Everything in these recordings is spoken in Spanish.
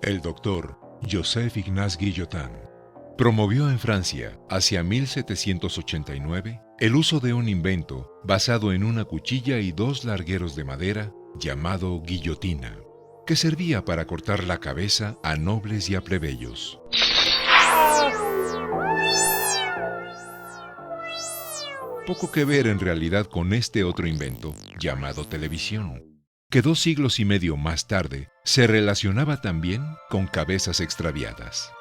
El doctor Joseph Ignace Guillotin promovió en Francia, hacia 1789, el uso de un invento basado en una cuchilla y dos largueros de madera llamado guillotina, que servía para cortar la cabeza a nobles y a plebeyos. Poco que ver en realidad con este otro invento, llamado televisión, que 2 siglos y medio más tarde se relacionaba también con cabezas extraviadas.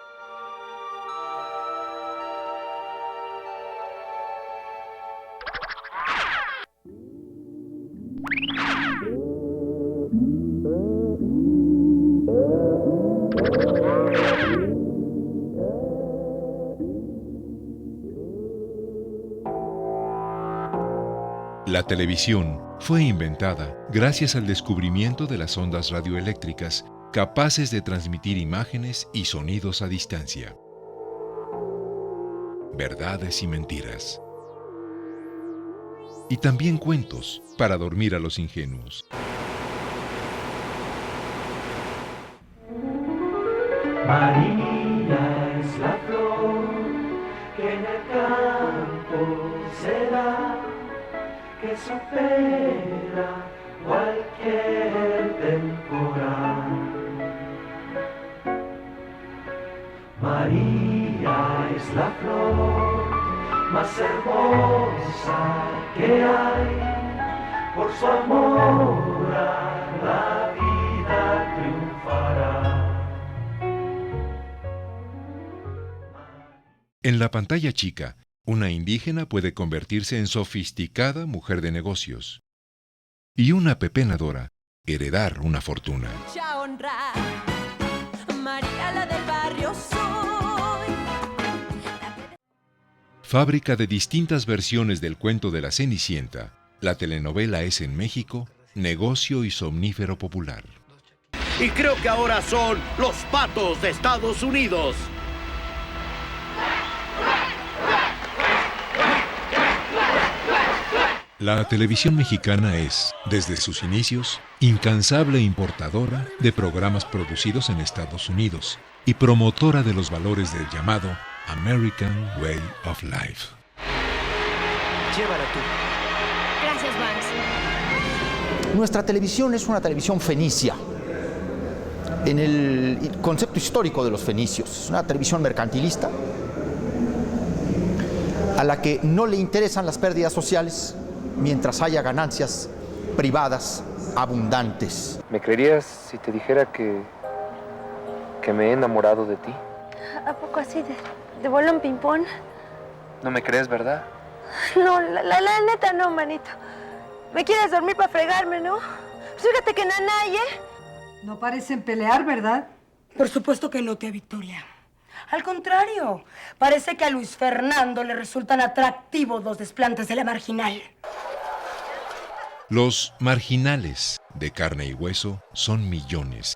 La televisión fue inventada gracias al descubrimiento de las ondas radioeléctricas capaces de transmitir imágenes y sonidos a distancia. Verdades y mentiras. Y también cuentos para dormir a los ingenuos. María es la flor que en el campo se da, que supera cualquier temporal. María es la flor más hermosa que hay, por su amor a la vida triunfará. En la pantalla chica, una indígena puede convertirse en sofisticada mujer de negocios. Y una pepenadora, heredar una fortuna. Mucha honra, María la del barrio soy. Fábrica de distintas versiones del cuento de la Cenicienta, la telenovela es en México negocio y somnífero popular. Y creo que ahora son los patos de Estados Unidos. La televisión mexicana es, desde sus inicios, incansable importadora de programas producidos en Estados Unidos y promotora de los valores del llamado American Way of Life. Llévala tú. Gracias, Vance. Nuestra televisión es una televisión fenicia, en el concepto histórico de los fenicios. Es una televisión mercantilista, a la que no le interesan las pérdidas sociales, mientras haya ganancias privadas abundantes. ¿Me creerías si te dijera que me he enamorado de ti? ¿A poco así de bolón ping-pong? No me crees, ¿verdad? No, la neta no, manito. ¿Me quieres dormir para fregarme, no? Pues fíjate que nanay, ¿eh? No parecen pelear, ¿verdad? Por supuesto que no, tía Victoria. Al contrario, parece que a Luis Fernando le resultan atractivos los desplantes de la marginal. Los marginales de carne y hueso son millones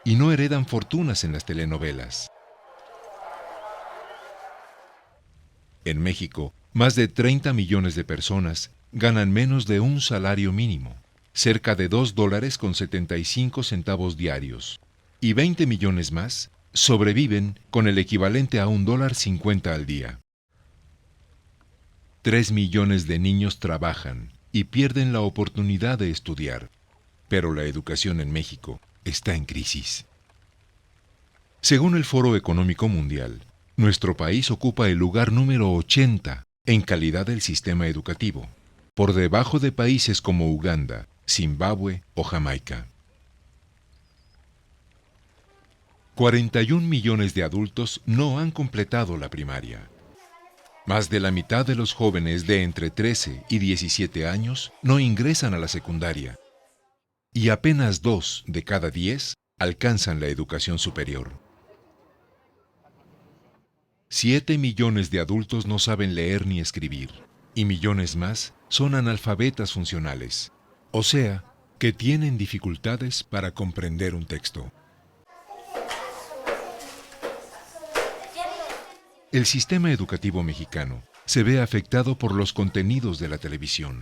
y no heredan fortunas en las telenovelas. En México, más de 30 millones de personas ganan menos de un salario mínimo, cerca de $2.75 diarios, y 20 millones más sobreviven con el equivalente a $1.50 al día. 3 millones de niños trabajan y pierden la oportunidad de estudiar, pero la educación en México está en crisis. Según el Foro Económico Mundial, nuestro país ocupa el lugar número 80 en calidad del sistema educativo, por debajo de países como Uganda, Zimbabue o Jamaica. 41 millones de adultos no han completado la primaria. Más de la mitad de los jóvenes de entre 13 y 17 años no ingresan a la secundaria. Y apenas 2 de cada 10 alcanzan la educación superior. 7 millones de adultos no saben leer ni escribir, y millones más son analfabetas funcionales, o sea, que tienen dificultades para comprender un texto. El sistema educativo mexicano se ve afectado por los contenidos de la televisión.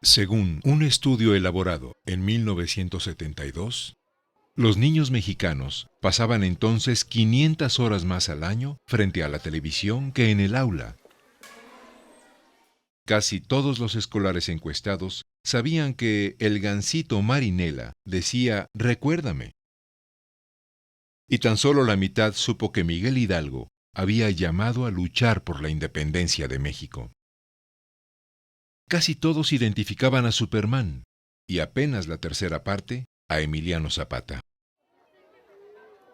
Según un estudio elaborado en 1972, Los niños mexicanos pasaban entonces 500 horas más al año frente a la televisión que en el aula. Casi todos los escolares encuestados sabían que el gansito Marinela decía «recuérdame». Y tan solo la mitad supo que Miguel Hidalgo había llamado a luchar por la independencia de México. Casi todos identificaban a Superman, y apenas la tercera parte a Emiliano Zapata.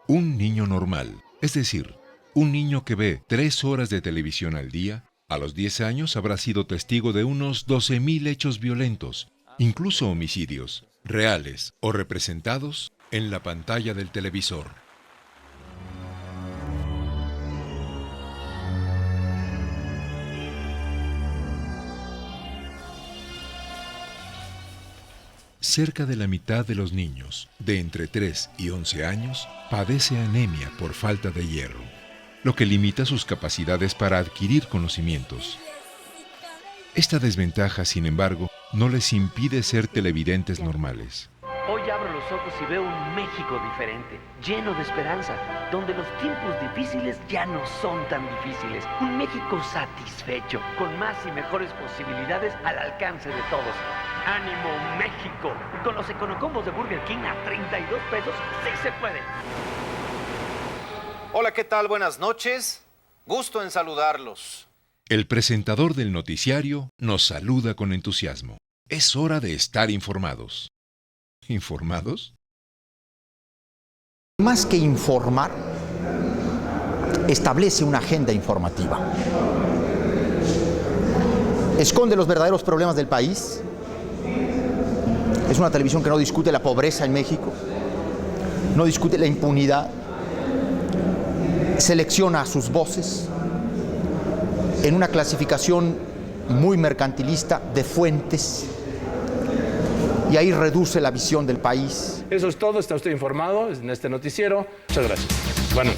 Un niño normal, es decir, un niño que ve 3 horas de televisión al día, a los 10 años habrá sido testigo de unos 12,000 hechos violentos, incluso homicidios, reales o representados en la pantalla del televisor. Cerca de la mitad de los niños de entre 3 y 11 años padece anemia por falta de hierro, lo que limita sus capacidades para adquirir conocimientos. Esta desventaja, sin embargo, no les impide ser televidentes normales. Hoy abro los ojos y veo un México diferente, lleno de esperanza, donde los tiempos difíciles ya no son tan difíciles. Un México satisfecho, con más y mejores posibilidades al alcance de todos. ¡Ánimo, México! Con los econocombos de Burger King a 32 pesos, ¡sí se puede! Hola, ¿qué tal? Buenas noches. Gusto en saludarlos. El presentador del noticiario nos saluda con entusiasmo. Es hora de estar informados. ¿Informados? Más que informar, establece una agenda informativa. Esconde los verdaderos problemas del país. Es una televisión que no discute la pobreza en México, no discute la impunidad, selecciona a sus voces en una clasificación muy mercantilista de fuentes y ahí reduce la visión del país. Eso es todo, está usted informado en este noticiero. Muchas gracias. Bueno.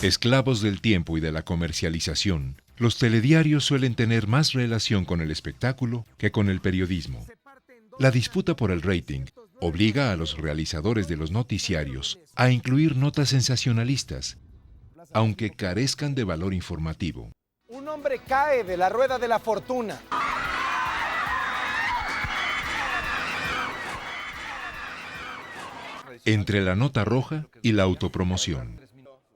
Esclavos del tiempo y de la comercialización, los telediarios suelen tener más relación con el espectáculo que con el periodismo. La disputa por el rating obliga a los realizadores de los noticiarios a incluir notas sensacionalistas, aunque carezcan de valor informativo. Un hombre cae de la rueda de la fortuna. Entre la nota roja y la autopromoción,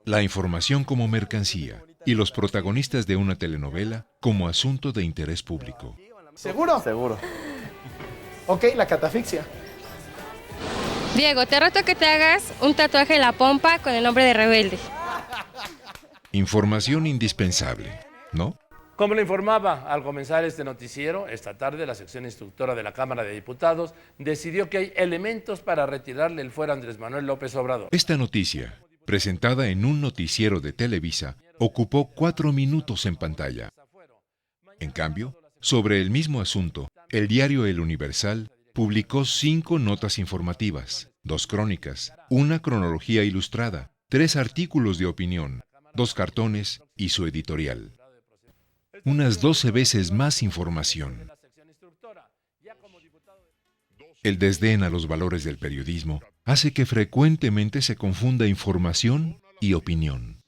la información como mercancía y los protagonistas de una telenovela como asunto de interés público. ¿Seguro? Seguro. Ok, la catafixia. Diego, te reto que te hagas un tatuaje en la pompa con el nombre de Rebelde. Información indispensable, ¿no? Como le informaba al comenzar este noticiero, esta tarde la sección instructora de la Cámara de Diputados decidió que hay elementos para retirarle el fuero a Andrés Manuel López Obrador. Esta noticia, presentada en un noticiero de Televisa, ocupó 4 minutos en pantalla. En cambio, sobre el mismo asunto, el diario El Universal publicó 5 notas informativas, 2 crónicas, 1 cronología ilustrada, 3 artículos de opinión, 2 cartones y su editorial. Unas 12 veces más información. El desdén a los valores del periodismo hace que frecuentemente se confunda información y opinión.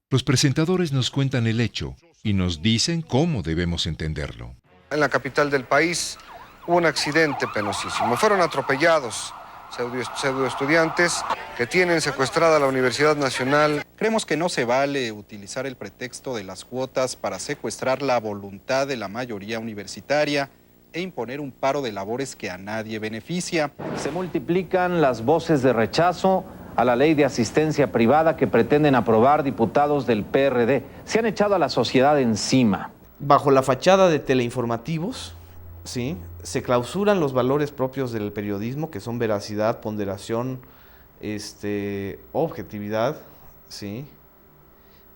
Los presentadores nos cuentan el hecho y nos dicen cómo debemos entenderlo. En la capital del país hubo un accidente penosísimo. Fueron atropellados pseudo estudiantes que tienen secuestrada la Universidad Nacional. Creemos que no se vale utilizar el pretexto de las cuotas para secuestrar la voluntad de la mayoría universitaria e imponer un paro de labores que a nadie beneficia. Se multiplican las voces de rechazo a la ley de asistencia privada que pretenden aprobar diputados del PRD. Se han echado a la sociedad encima. Bajo la fachada de teleinformativos, ¿sí?, se clausuran los valores propios del periodismo, que son veracidad, ponderación, objetividad, ¿sí?,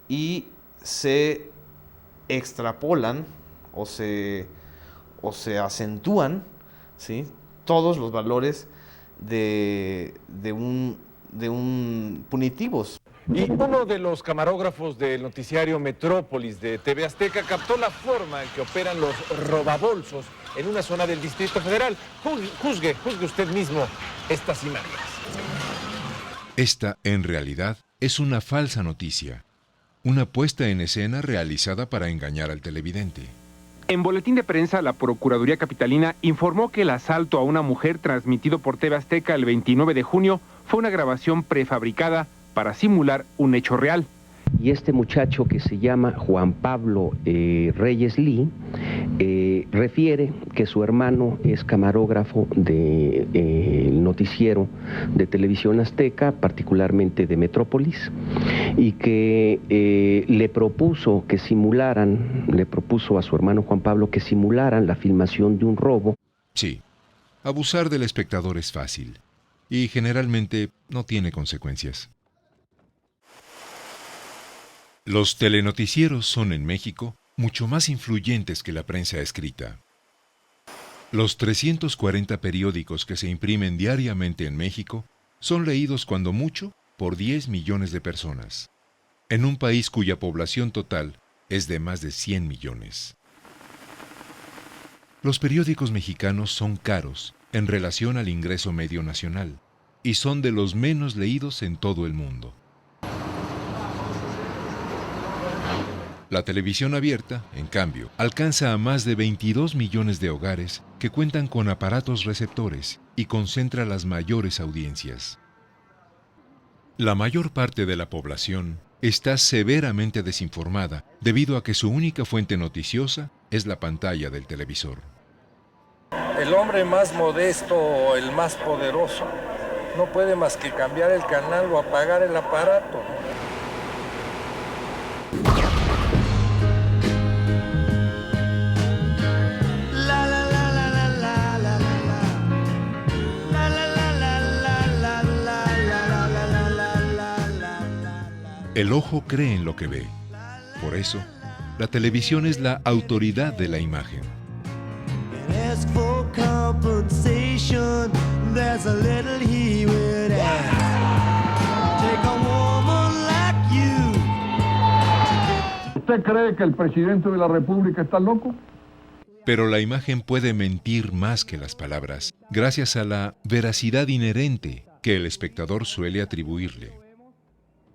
y se extrapolan o se acentúan, ¿sí?, todos los valores de un punitivos. Y uno de los camarógrafos del noticiario Metrópolis de TV Azteca captó la forma en que operan los robabolsos en una zona del Distrito Federal. Juzgue usted mismo estas imágenes. Esta, en realidad, es una falsa noticia, una puesta en escena realizada para engañar al televidente. En boletín de prensa, la Procuraduría Capitalina informó que el asalto a una mujer transmitido por TV Azteca el 29 de junio fue una grabación prefabricada para simular un hecho real. Y este muchacho, que se llama Juan Pablo Reyes Lee, refiere que su hermano es camarógrafo del noticiero de Televisión Azteca, particularmente de Metrópolis, y que le propuso a su hermano Juan Pablo que simularan la filmación de un robo. Sí, abusar del espectador es fácil y generalmente no tiene consecuencias. Los telenoticieros son en México mucho más influyentes que la prensa escrita. Los 340 periódicos que se imprimen diariamente en México son leídos cuando mucho por 10 millones de personas, en un país cuya población total es de más de 100 millones. Los periódicos mexicanos son caros en relación al ingreso medio nacional y son de los menos leídos en todo el mundo. La televisión abierta, en cambio, alcanza a más de 22 millones de hogares que cuentan con aparatos receptores y concentra las mayores audiencias. La mayor parte de la población está severamente desinformada debido a que su única fuente noticiosa es la pantalla del televisor. El hombre más modesto o el más poderoso no puede más que cambiar el canal o apagar el aparato. El ojo cree en lo que ve. Por eso, la televisión es la autoridad de la imagen. ¿Usted cree que el presidente de la República está loco? Pero la imagen puede mentir más que las palabras, gracias a la veracidad inherente que el espectador suele atribuirle.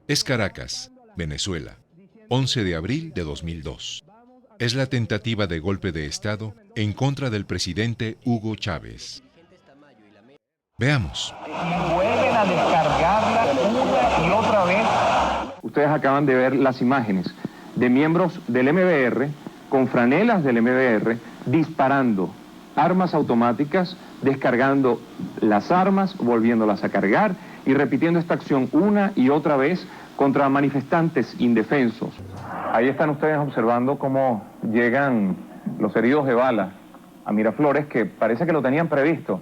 Es Caracas, Venezuela, 11 de abril de 2002. Es la tentativa de golpe de Estado en contra del presidente Hugo Chávez. Veamos. Vuelven a descargarla una y otra vez. Ustedes acaban de ver las imágenes de miembros del MBR con franelas del MBR disparando armas automáticas, descargando las armas, volviéndolas a cargar y repitiendo esta acción una y otra vez contra manifestantes indefensos. Ahí están ustedes observando cómo llegan los heridos de bala a Miraflores, que parece que lo tenían previsto.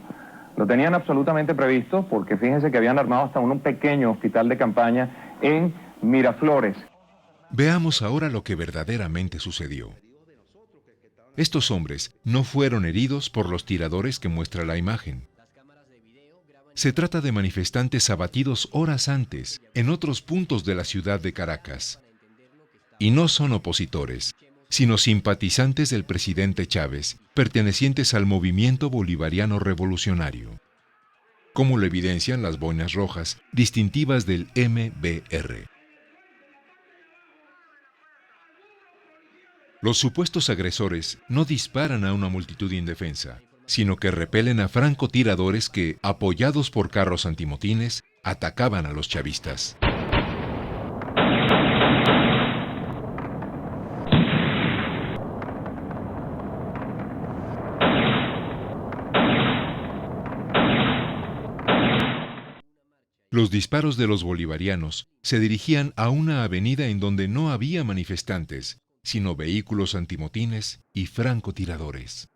Lo tenían absolutamente previsto porque fíjense que habían armado hasta un pequeño hospital de campaña en Miraflores. Veamos ahora lo que verdaderamente sucedió. Estos hombres no fueron heridos por los tiradores que muestra la imagen. Se trata de manifestantes abatidos horas antes en otros puntos de la ciudad de Caracas. Y no son opositores, sino simpatizantes del presidente Chávez, pertenecientes al movimiento bolivariano revolucionario, como lo evidencian las boinas rojas distintivas del MBR. Los supuestos agresores no disparan a una multitud indefensa, sino que repelen a francotiradores que, apoyados por carros antimotines, atacaban a los chavistas. Los disparos de los bolivarianos se dirigían a una avenida en donde no había manifestantes, sino vehículos antimotines y francotiradores.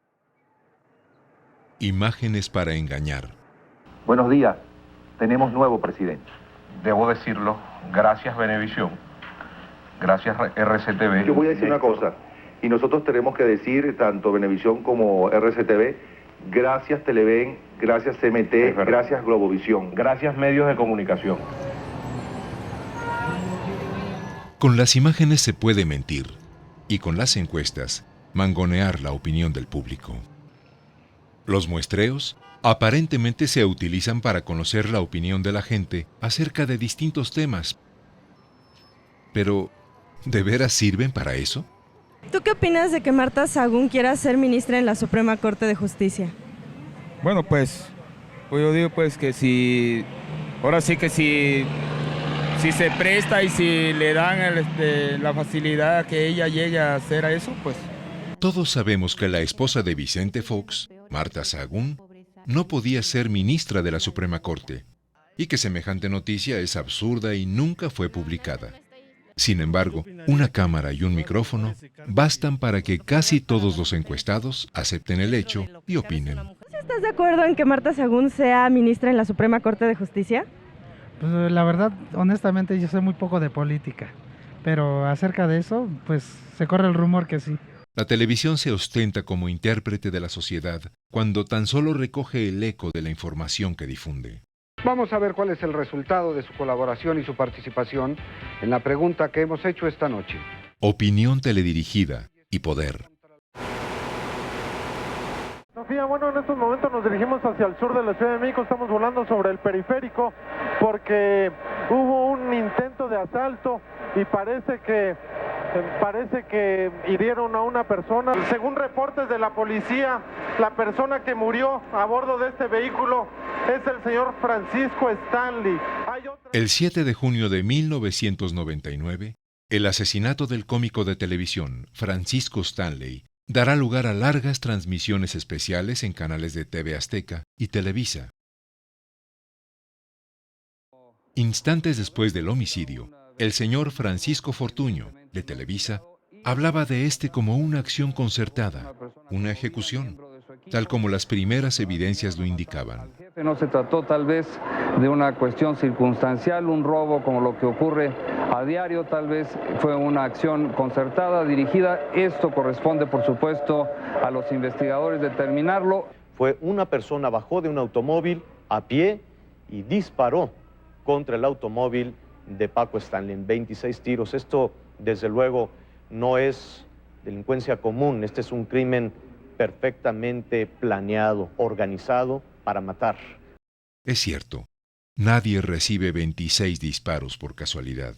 Imágenes para engañar. Buenos días, tenemos nuevo presidente. Debo decirlo, gracias Venevisión, gracias RCTV. Yo voy a decir una cosa, y nosotros tenemos que decir, tanto Venevisión como RCTV, gracias Televen, gracias CMT, gracias Globovisión, gracias medios de comunicación. Con las imágenes se puede mentir, y con las encuestas, mangonear la opinión del público. Los muestreos aparentemente se utilizan para conocer la opinión de la gente acerca de distintos temas. Pero, ¿de veras sirven para eso? ¿Tú qué opinas de que Marta Sagún quiera ser ministra en la Suprema Corte de Justicia? Bueno, pues yo digo pues que si, ahora sí que si se presta y si le dan la facilidad a que ella llegue a hacer a eso, pues... Todos sabemos que la esposa de Vicente Fox, Marta Sagún, no podía ser ministra de la Suprema Corte, y que semejante noticia es absurda y nunca fue publicada. Sin embargo, una cámara y un micrófono bastan para que casi todos los encuestados acepten el hecho y opinen. ¿Estás de acuerdo en que Marta Sagún sea ministra en la Suprema Corte de Justicia? Pues la verdad, honestamente, yo sé muy poco de política, pero acerca de eso, pues se corre el rumor que sí. La televisión se ostenta como intérprete de la sociedad cuando tan solo recoge el eco de la información que difunde. Vamos a ver cuál es el resultado de su colaboración y su participación en la pregunta que hemos hecho esta noche. Opinión teledirigida y poder. Sofía, bueno, en estos momentos nos dirigimos hacia el sur de la Ciudad de México, estamos volando sobre el periférico porque hubo un intento de asalto y parece que hirieron a una persona. Según reportes de la policía, la persona que murió a bordo de este vehículo es el señor Francisco Stanley. El 7 de junio de 1999, el asesinato del cómico de televisión Francisco Stanley dará lugar a largas transmisiones especiales en canales de TV Azteca y Televisa. Instantes después del homicidio, el señor Francisco Fortuño, de Televisa, hablaba de este como una acción concertada, una ejecución, tal como las primeras evidencias lo indicaban. No se trató tal vez de una cuestión circunstancial, un robo como lo que ocurre a diario, tal vez fue una acción concertada, dirigida. Esto corresponde, por supuesto, a los investigadores determinarlo. Fue una persona, bajó de un automóvil a pie y disparó contra el automóvil de Paco Stanley, 26 tiros. Esto, desde luego, no es delincuencia común, este es un crimen perfectamente planeado, organizado para matar. Es cierto, nadie recibe 26 disparos por casualidad.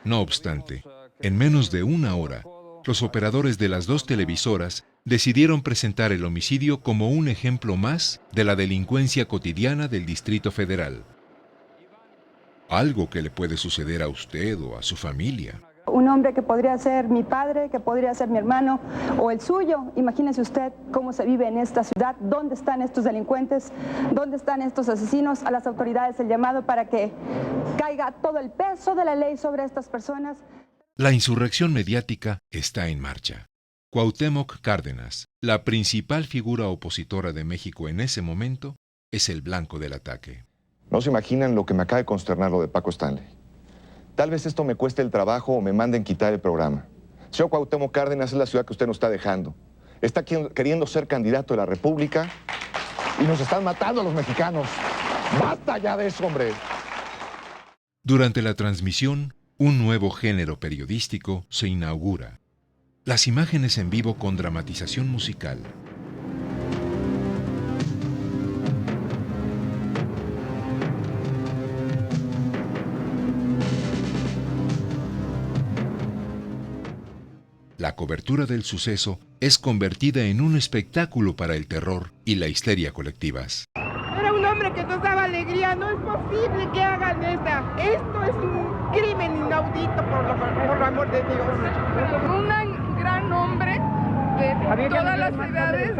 No obstante, en menos de una hora, los operadores de las dos televisoras decidieron presentar el homicidio como un ejemplo más de la delincuencia cotidiana del Distrito Federal. Algo que le puede suceder a usted o a su familia. Un hombre que podría ser mi padre, que podría ser mi hermano o el suyo. Imagínese usted cómo se vive en esta ciudad, dónde están estos delincuentes, dónde están estos asesinos. A las autoridades el llamado para que caiga todo el peso de la ley sobre estas personas. La insurrección mediática está en marcha. Cuauhtémoc Cárdenas, la principal figura opositora de México en ese momento, es el blanco del ataque. No se imaginan lo que me acaba de consternar lo de Paco Stanley. Tal vez esto me cueste el trabajo o me manden quitar el programa. Señor Cuauhtémoc Cárdenas, es la ciudad que usted nos está dejando. Está queriendo ser candidato de la República y nos están matando a los mexicanos. ¡Basta ya de eso, hombre! Durante la transmisión, un nuevo género periodístico se inaugura. Las imágenes en vivo con dramatización musical. La cobertura del suceso es convertida en un espectáculo para el terror y la histeria colectivas. Era un hombre que nos daba alegría, no es posible que hagan esto es un crimen inaudito por amor de Dios. Un gran hombre de todas las edades,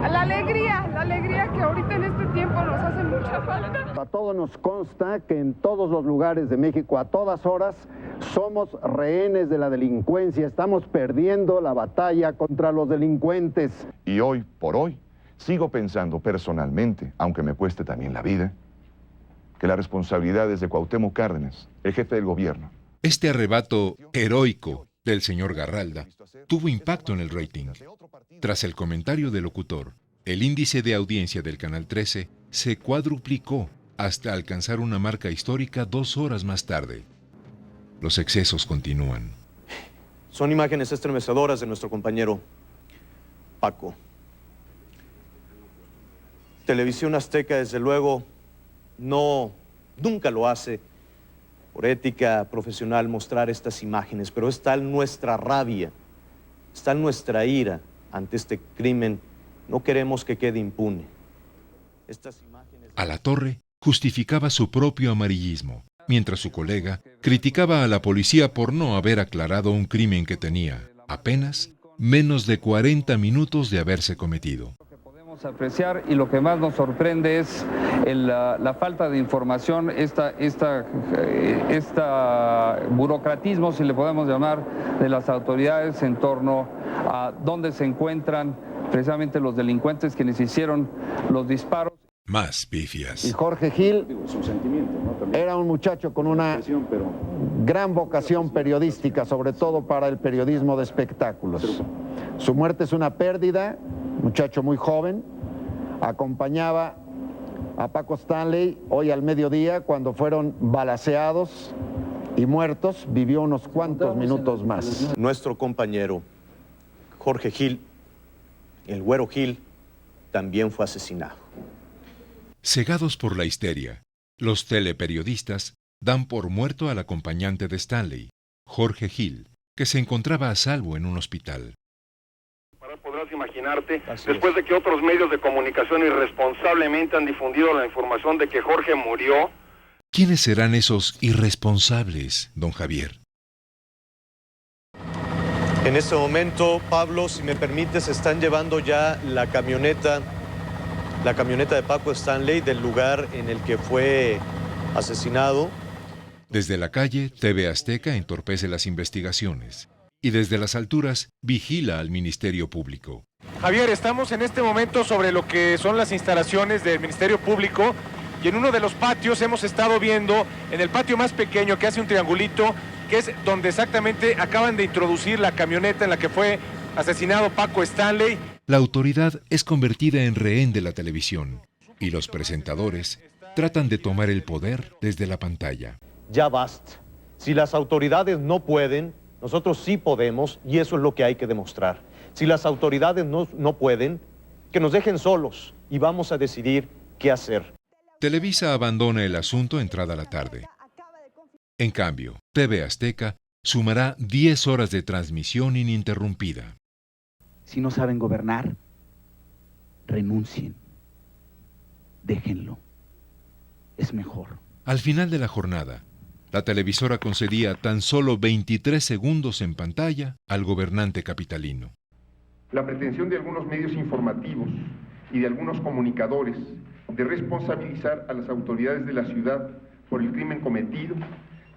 la alegría que ahorita en este tiempo nos hace mucha falta. A todos nos consta que en todos los lugares de México, a todas horas, somos rehenes de la delincuencia, estamos perdiendo la batalla contra los delincuentes. Y hoy por hoy, sigo pensando personalmente, aunque me cueste también la vida, que la responsabilidad es de Cuauhtémoc Cárdenas, el jefe del gobierno. Este arrebato heroico del señor Garralda tuvo impacto en el rating. Tras el comentario del locutor, el índice de audiencia del Canal 13 se cuadruplicó hasta alcanzar una marca histórica 2 horas más tarde. Los excesos continúan. Son imágenes estremecedoras de nuestro compañero Paco. Televisión Azteca, desde luego, nunca lo hace por ética profesional mostrar estas imágenes, pero está nuestra rabia, está nuestra ira ante este crimen. No queremos que quede impune. Alatorre justificaba su propio amarillismo, mientras su colega criticaba a la policía por no haber aclarado un crimen que tenía apenas menos de 40 minutos de haberse cometido. Apreciar, y lo que más nos sorprende es la falta de información, esta burocratismo, si le podemos llamar, de las autoridades en torno a dónde se encuentran precisamente los delincuentes quienes hicieron los disparos. Más pifias. Y Jorge Gil era un muchacho con una gran vocación periodística, sobre todo para el periodismo de espectáculos. Su muerte es una pérdida, muchacho muy joven, acompañaba a Paco Stanley hoy al mediodía cuando fueron balaceados y muertos, vivió unos cuantos minutos más. Nuestro compañero Jorge Gil, el Güero Gil, también fue asesinado. Cegados por la histeria, los teleperiodistas dan por muerto al acompañante de Stanley, Jorge Gil, que se encontraba a salvo en un hospital. Podrás imaginarte, después de que otros medios de comunicación irresponsablemente han difundido la información de que Jorge murió. ¿Quiénes serán esos irresponsables, don Javier? En este momento, Pablo, si me permites, están llevando ya la camioneta de Paco Stanley del lugar en el que fue asesinado. Desde la calle, TV Azteca entorpece las investigaciones y desde las alturas vigila al Ministerio Público. Javier, estamos en este momento sobre lo que son las instalaciones del Ministerio Público y en uno de los patios hemos estado viendo, en el patio más pequeño que hace un triangulito, que es donde exactamente acaban de introducir la camioneta en la que fue asesinado Paco Stanley. La autoridad es convertida en rehén de la televisión y los presentadores tratan de tomar el poder desde la pantalla. Ya basta. Si las autoridades no pueden, nosotros sí podemos y eso es lo que hay que demostrar. Si las autoridades no pueden, que nos dejen solos y vamos a decidir qué hacer. Televisa abandona el asunto entrada la tarde. En cambio, TV Azteca sumará 10 horas de transmisión ininterrumpida. Si no saben gobernar, renuncien. Déjenlo. Es mejor. Al final de la jornada, la televisora concedía tan solo 23 segundos en pantalla al gobernante capitalino. La pretensión de algunos medios informativos y de algunos comunicadores de responsabilizar a las autoridades de la ciudad por el crimen cometido,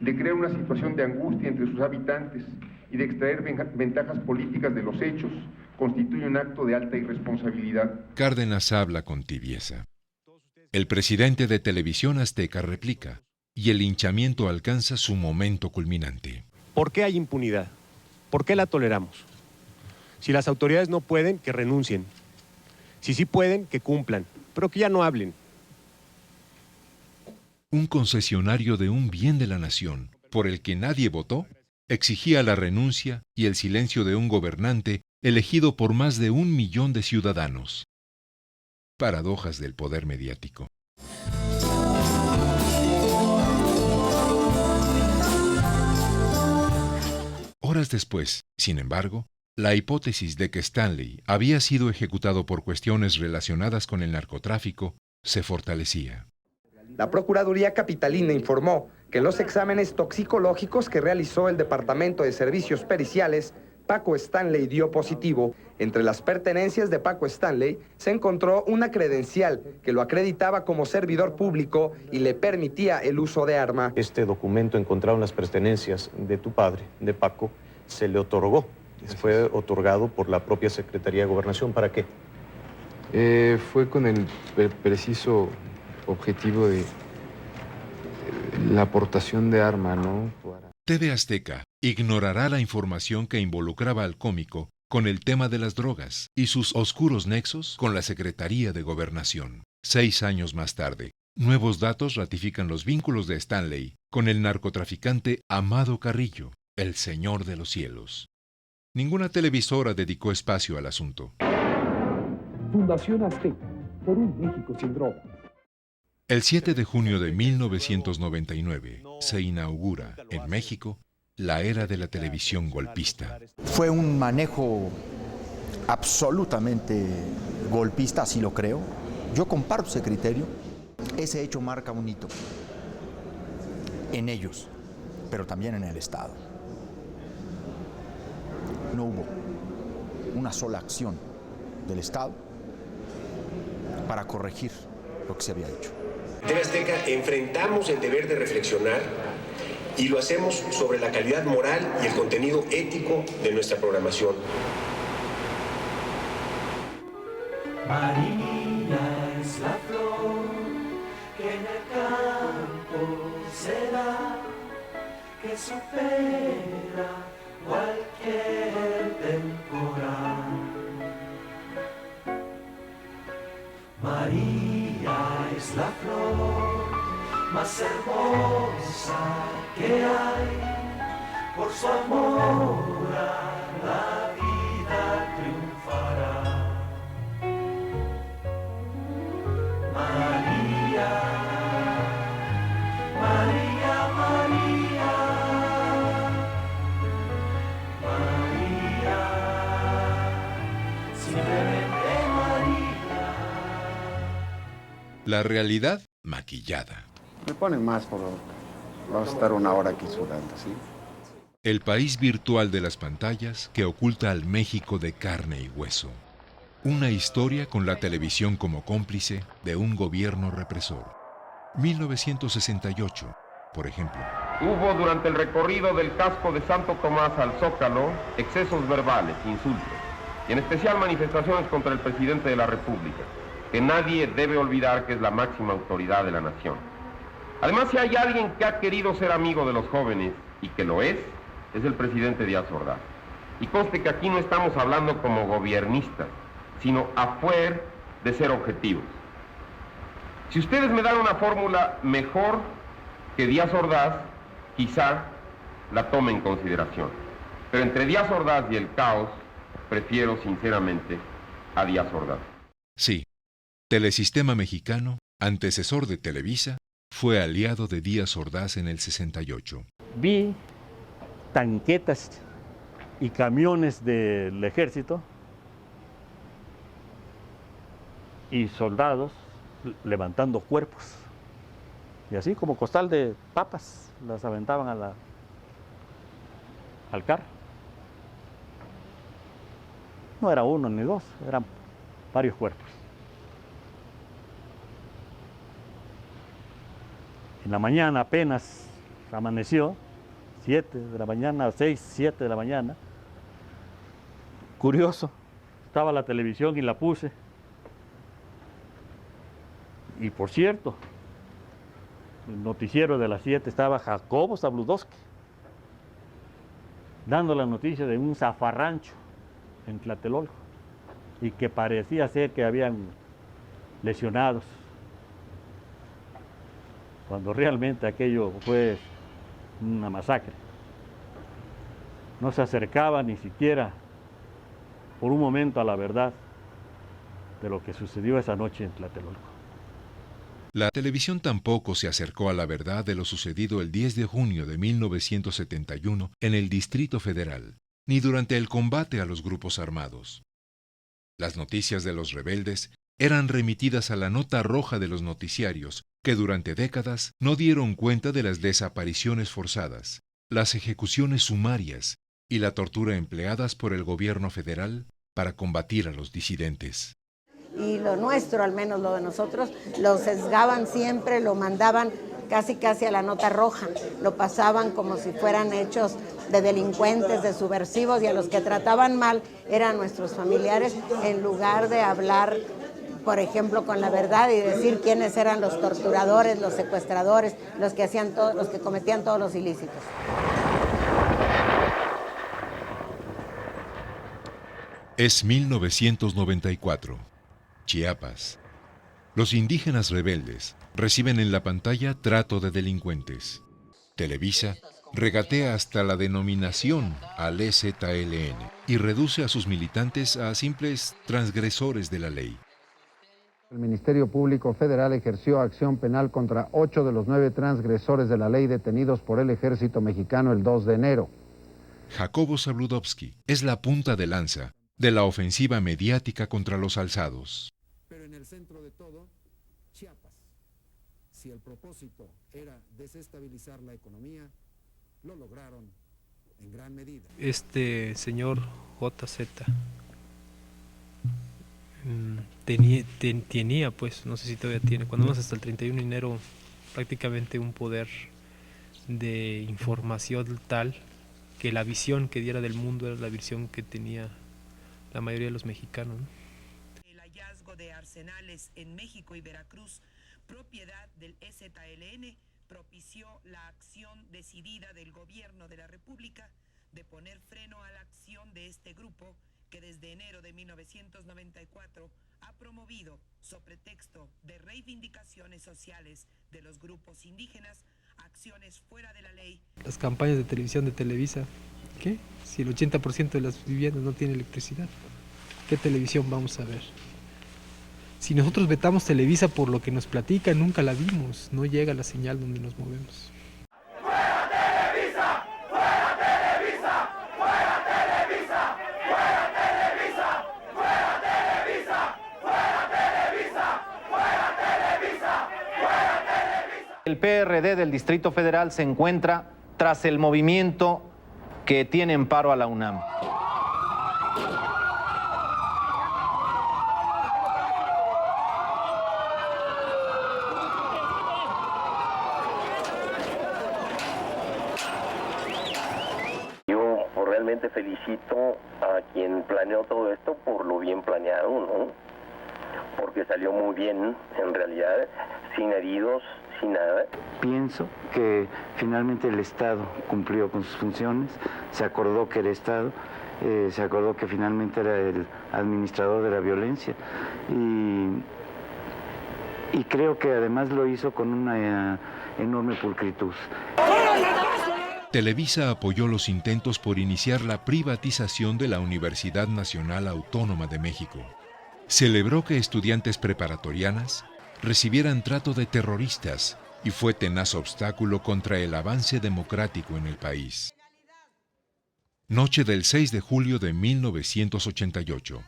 de crear una situación de angustia entre sus habitantes y de extraer ventajas políticas de los hechos, constituye un acto de alta irresponsabilidad. Cárdenas habla con tibieza. El presidente de Televisión Azteca replica, y el linchamiento alcanza su momento culminante. ¿Por qué hay impunidad? ¿Por qué la toleramos? Si las autoridades no pueden, que renuncien. Si sí pueden, que cumplan, pero que ya no hablen. Un concesionario de un bien de la nación, por el que nadie votó, exigía la renuncia y el silencio de un gobernante elegido por más de 1 millón de ciudadanos. Paradojas del poder mediático. Horas después, sin embargo, la hipótesis de que Stanley había sido ejecutado por cuestiones relacionadas con el narcotráfico se fortalecía. La Procuraduría Capitalina informó que los exámenes toxicológicos que realizó el Departamento de Servicios Periciales, Paco Stanley dio positivo. Entre las pertenencias de Paco Stanley se encontró una credencial que lo acreditaba como servidor público y le permitía el uso de arma. Este documento encontrado en las pertenencias de tu padre, de Paco, se le otorgó. Fue otorgado por la propia Secretaría de Gobernación. ¿Para qué? Fue con el preciso objetivo de la aportación de arma, ¿no? TV Azteca ignorará la información que involucraba al cómico con el tema de las drogas y sus oscuros nexos con la Secretaría de Gobernación. 6 años más tarde, nuevos datos ratifican los vínculos de Stanley con el narcotraficante Amado Carrillo, el Señor de los Cielos. Ninguna televisora dedicó espacio al asunto. Fundación Azteca, por un México sin drogas. El 7 de junio de 1999 se inaugura en México la era de la televisión golpista. Fue un manejo absolutamente golpista, así lo creo. Yo comparto ese criterio. Ese hecho marca un hito en ellos, pero también en el Estado. No hubo una sola acción del Estado para corregir lo que se había hecho. En TV Azteca enfrentamos el deber de reflexionar y lo hacemos sobre la calidad moral y el contenido ético de nuestra programación. María es la flor que en el campo se da, que supera cualquier temporal. María es la flor más hermosa que hay, por su amor a la vida triunfará. María, María, María, María, simplemente María. La realidad maquillada. Me ponen más por... Vamos a estar una hora aquí sudando, ¿sí? El país virtual de las pantallas que oculta al México de carne y hueso. Una historia con la televisión como cómplice de un gobierno represor. 1968, por ejemplo. Hubo durante el recorrido del casco de Santo Tomás al Zócalo excesos verbales, insultos, y en especial manifestaciones contra el presidente de la República, que nadie debe olvidar que es la máxima autoridad de la nación. Además, si hay alguien que ha querido ser amigo de los jóvenes, y que lo es el presidente Díaz Ordaz. Y conste que aquí no estamos hablando como gobiernistas, sino a fuer de ser objetivos. Si ustedes me dan una fórmula mejor que Díaz Ordaz, quizá la tome en consideración. Pero entre Díaz Ordaz y el caos, prefiero sinceramente a Díaz Ordaz. Sí, Telesistema Mexicano, antecesor de Televisa, fue aliado de Díaz Ordaz en el 68. Vi tanquetas y camiones del ejército y soldados levantando cuerpos. Y así como costal de papas, las aventaban al carro. No era uno ni dos, eran varios cuerpos. En la mañana apenas amaneció, 7 de la mañana, 6, 7 de la mañana. Curioso, estaba la televisión y la puse. Y por cierto, el noticiero de las 7 estaba Jacobo Zabludowski, dando la noticia de un zafarrancho en Tlatelolco y que parecía ser que habían lesionados, cuando realmente aquello fue una masacre. No se acercaba ni siquiera por un momento a la verdad de lo que sucedió esa noche en Tlatelolco. La televisión tampoco se acercó a la verdad de lo sucedido el 10 de junio de 1971 en el Distrito Federal, ni durante el combate a los grupos armados. Las noticias de los rebeldes eran remitidas a la nota roja de los noticiarios, que durante décadas no dieron cuenta de las desapariciones forzadas, las ejecuciones sumarias y la tortura empleadas por el gobierno federal para combatir a los disidentes. Y lo nuestro, al menos lo de nosotros, lo sesgaban siempre, lo mandaban casi a la nota roja, lo pasaban como si fueran hechos de delincuentes, de subversivos, y a los que trataban mal eran nuestros familiares, en lugar de hablar, por ejemplo, con la verdad y decir quiénes eran los torturadores, los secuestradores, los que cometían todos los ilícitos. Es 1994, Chiapas. Los indígenas rebeldes reciben en la pantalla trato de delincuentes. Televisa regatea hasta la denominación al EZLN y reduce a sus militantes a simples transgresores de la ley. El Ministerio Público Federal ejerció acción penal contra 8 de los 9 transgresores de la ley detenidos por el Ejército Mexicano el 2 de enero. Jacobo Zabludovsky es la punta de lanza de la ofensiva mediática contra los alzados. Pero en el centro de todo, Chiapas. Si el propósito era desestabilizar la economía, lo lograron en gran medida. Este señor JZ tenía, pues, no sé si todavía tiene, cuando vamos hasta el 31 de enero, prácticamente un poder de información tal que la visión que diera del mundo era la visión que tenía la mayoría de los mexicanos, ¿no? El hallazgo de arsenales en México y Veracruz, propiedad del EZLN, propició la acción decidida del gobierno de la República de poner freno a la acción de este grupo que desde enero de 1994 ha promovido, sobre pretexto de reivindicaciones sociales de los grupos indígenas, acciones fuera de la ley. Las campañas de televisión de Televisa, ¿qué? Si el 80% de las viviendas no tiene electricidad, ¿qué televisión vamos a ver? Si nosotros vetamos Televisa por lo que nos platica, nunca la vimos, no llega la señal donde nos movemos. El PRD del Distrito Federal se encuentra tras el movimiento que tiene en paro a la UNAM. Yo realmente felicito a quien planeó todo esto por lo bien planeado, ¿no? Porque salió muy bien, en realidad, sin heridos, sin nada. Pienso que finalmente el Estado cumplió con sus funciones, se acordó que era Estado, se acordó que finalmente era el administrador de la violencia y creo que además lo hizo con una enorme pulcritud. Televisa apoyó los intentos por iniciar la privatización de la Universidad Nacional Autónoma de México. Celebró que estudiantes preparatorianas recibieran trato de terroristas y fue tenaz obstáculo contra el avance democrático en el país. Noche del 6 de julio de 1988.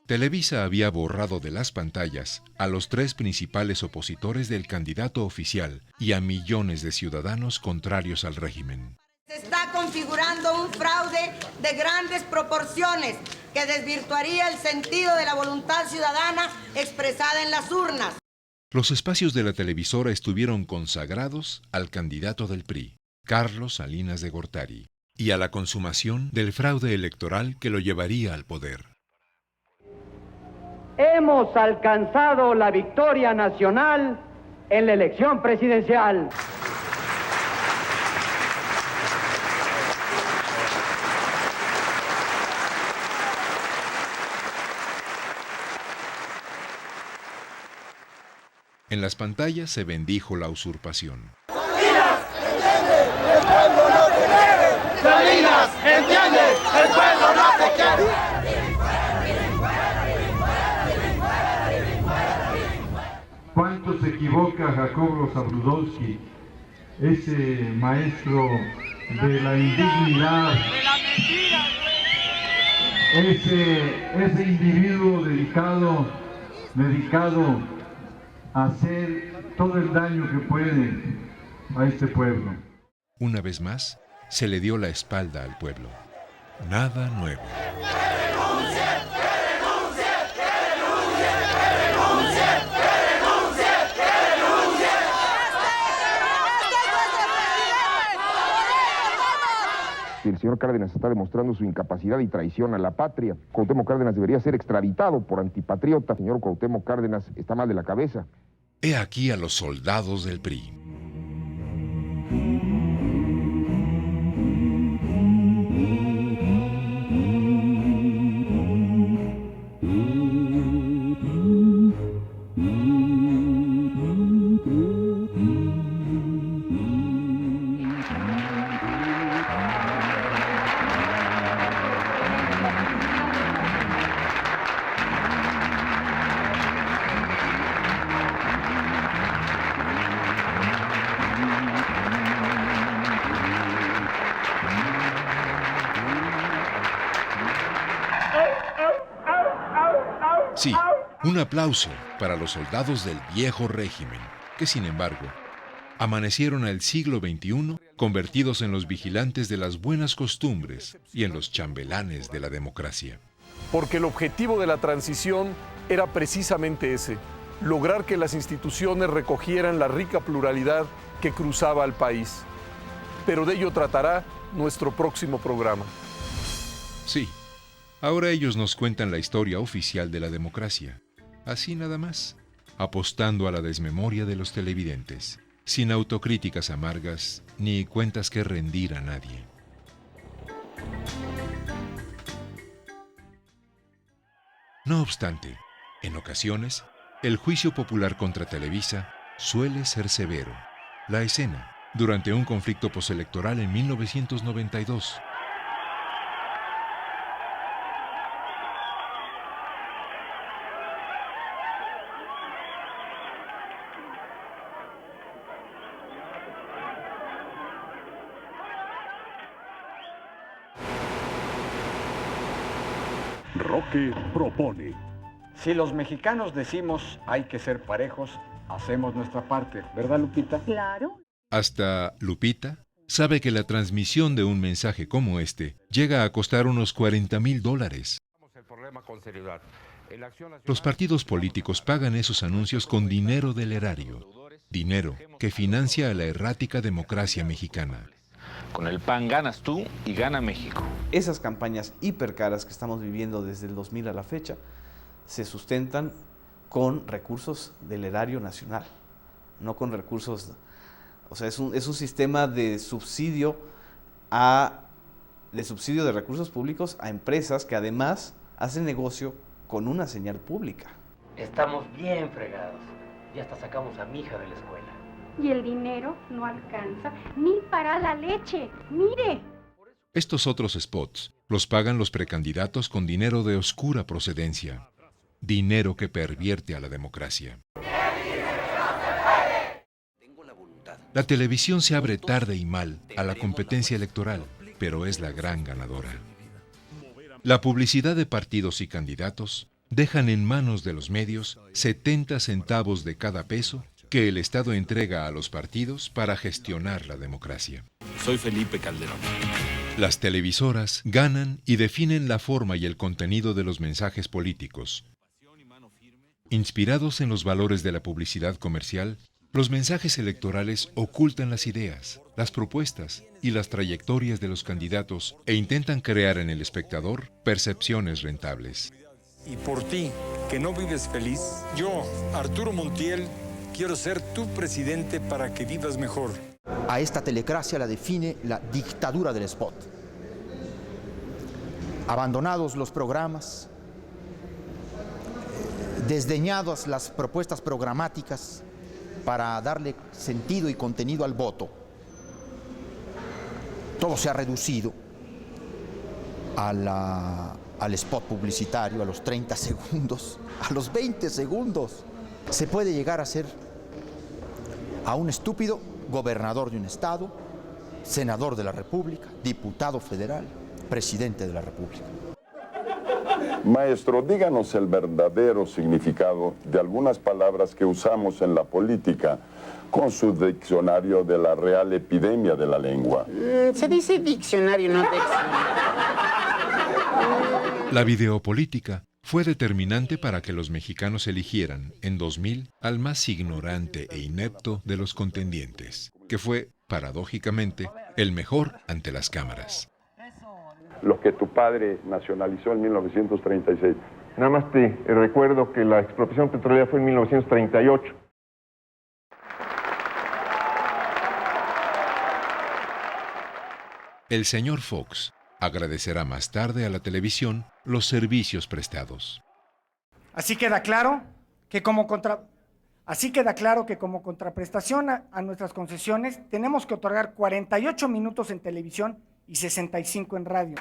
Televisa había borrado de las pantallas a los 3 principales opositores del candidato oficial y a millones de ciudadanos contrarios al régimen. Se está configurando un fraude de grandes proporciones que desvirtuaría el sentido de la voluntad ciudadana expresada en las urnas. Los espacios de la televisora estuvieron consagrados al candidato del PRI, Carlos Salinas de Gortari, y a la consumación del fraude electoral que lo llevaría al poder. Hemos alcanzado la victoria nacional en la elección presidencial. En las pantallas se bendijo la usurpación. ¡Salinas, entiende! ¡El pueblo no te quiere! ¡Salinas, entiende! ¡El pueblo no te quiere! ¿Cuánto se equivoca Jacobo Zabludovsky, ese maestro de la indignidad, ese individuo dedicado a hacer todo el daño que puede a este pueblo? Una vez más, se le dio la espalda al pueblo. Nada nuevo. El señor Cárdenas está demostrando su incapacidad y traición a la patria. Cuauhtémoc Cárdenas debería ser extraditado por antipatriota. Señor Cuauhtémoc Cárdenas está mal de la cabeza. He aquí a los soldados del PRI. Sí, un aplauso para los soldados del viejo régimen, que sin embargo, amanecieron al siglo XXI convertidos en los vigilantes de las buenas costumbres y en los chambelanes de la democracia. Porque el objetivo de la transición era precisamente ese, lograr que las instituciones recogieran la rica pluralidad que cruzaba al país. Pero de ello tratará nuestro próximo programa. Sí, ahora ellos nos cuentan la historia oficial de la democracia, así nada más, apostando a la desmemoria de los televidentes, sin autocríticas amargas ni cuentas que rendir a nadie. No obstante, en ocasiones, el juicio popular contra Televisa suele ser severo. La escena, durante un conflicto postelectoral en 1992. Roque propone. Si los mexicanos decimos hay que ser parejos, hacemos nuestra parte, ¿verdad, Lupita? Claro. Hasta Lupita sabe que la transmisión de un mensaje como este llega a costar unos $40,000. Los partidos políticos pagan esos anuncios con dinero del erario, dinero que financia a la errática democracia mexicana. Con el PAN ganas tú y gana México. Esas campañas hipercaras que estamos viviendo desde el 2000 a la fecha se sustentan con recursos del erario nacional, no con recursos, o sea, es un sistema de subsidio de recursos públicos a empresas que además hacen negocio con una señal pública. Estamos bien fregados, ya hasta sacamos a mi hija de la escuela. Y el dinero no alcanza ni para la leche. ¡Mire! Estos otros spots los pagan los precandidatos con dinero de oscura procedencia. Dinero que pervierte a la democracia. La televisión se abre tarde y mal a la competencia electoral, pero es la gran ganadora. La publicidad de partidos y candidatos dejan en manos de los medios 70 centavos de cada peso que el Estado entrega a los partidos para gestionar la democracia. Soy Felipe Calderón. Las televisoras ganan y definen la forma y el contenido de los mensajes políticos. Inspirados en los valores de la publicidad comercial, los mensajes electorales ocultan las ideas, las propuestas y las trayectorias de los candidatos e intentan crear en el espectador percepciones rentables. Y por ti, que no vives feliz, yo, Arturo Montiel, quiero ser tu presidente para que vivas mejor. A esta telecracia la define la dictadura del spot. Abandonados los programas, desdeñadas las propuestas programáticas para darle sentido y contenido al voto, todo se ha reducido al spot publicitario, a los 30 segundos, a los 20 segundos. Se puede llegar a ser a un estúpido gobernador de un estado, senador de la República, diputado federal, presidente de la República. Maestro, díganos el verdadero significado de algunas palabras que usamos en la política con su diccionario de la real epidemia de la lengua. Se dice diccionario, no diccionario. La videopolítica fue determinante para que los mexicanos eligieran, en 2000, al más ignorante e inepto de los contendientes, que fue, paradójicamente, el mejor ante las cámaras. Los que tu padre nacionalizó en 1936. Nada más te recuerdo que la expropiación petrolera fue en 1938. El señor Fox agradecerá más tarde a la televisión los servicios prestados. Así queda claro que como contraprestación a nuestras concesiones tenemos que otorgar 48 minutos en televisión y 65 en radio.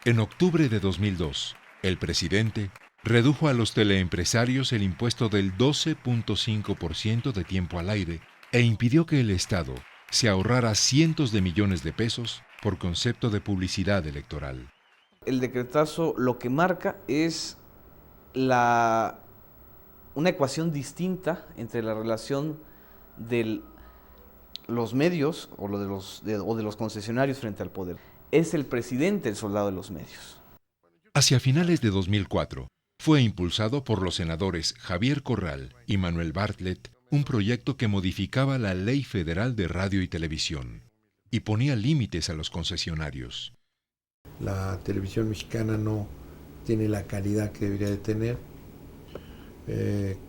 En octubre de 2002, el presidente redujo a los teleempresarios el impuesto del 12.5% de tiempo al aire e impidió que el Estado se ahorrara cientos de millones de pesos por concepto de publicidad electoral. El decretazo lo que marca es una ecuación distinta entre la relación de los medios o de los concesionarios frente al poder. Es el presidente el soldado de los medios. Hacia finales de 2004, fue impulsado por los senadores Javier Corral y Manuel Bartlett un proyecto que modificaba la Ley Federal de Radio y Televisión y ponía límites a los concesionarios. La televisión mexicana no tiene la calidad que debería de tener,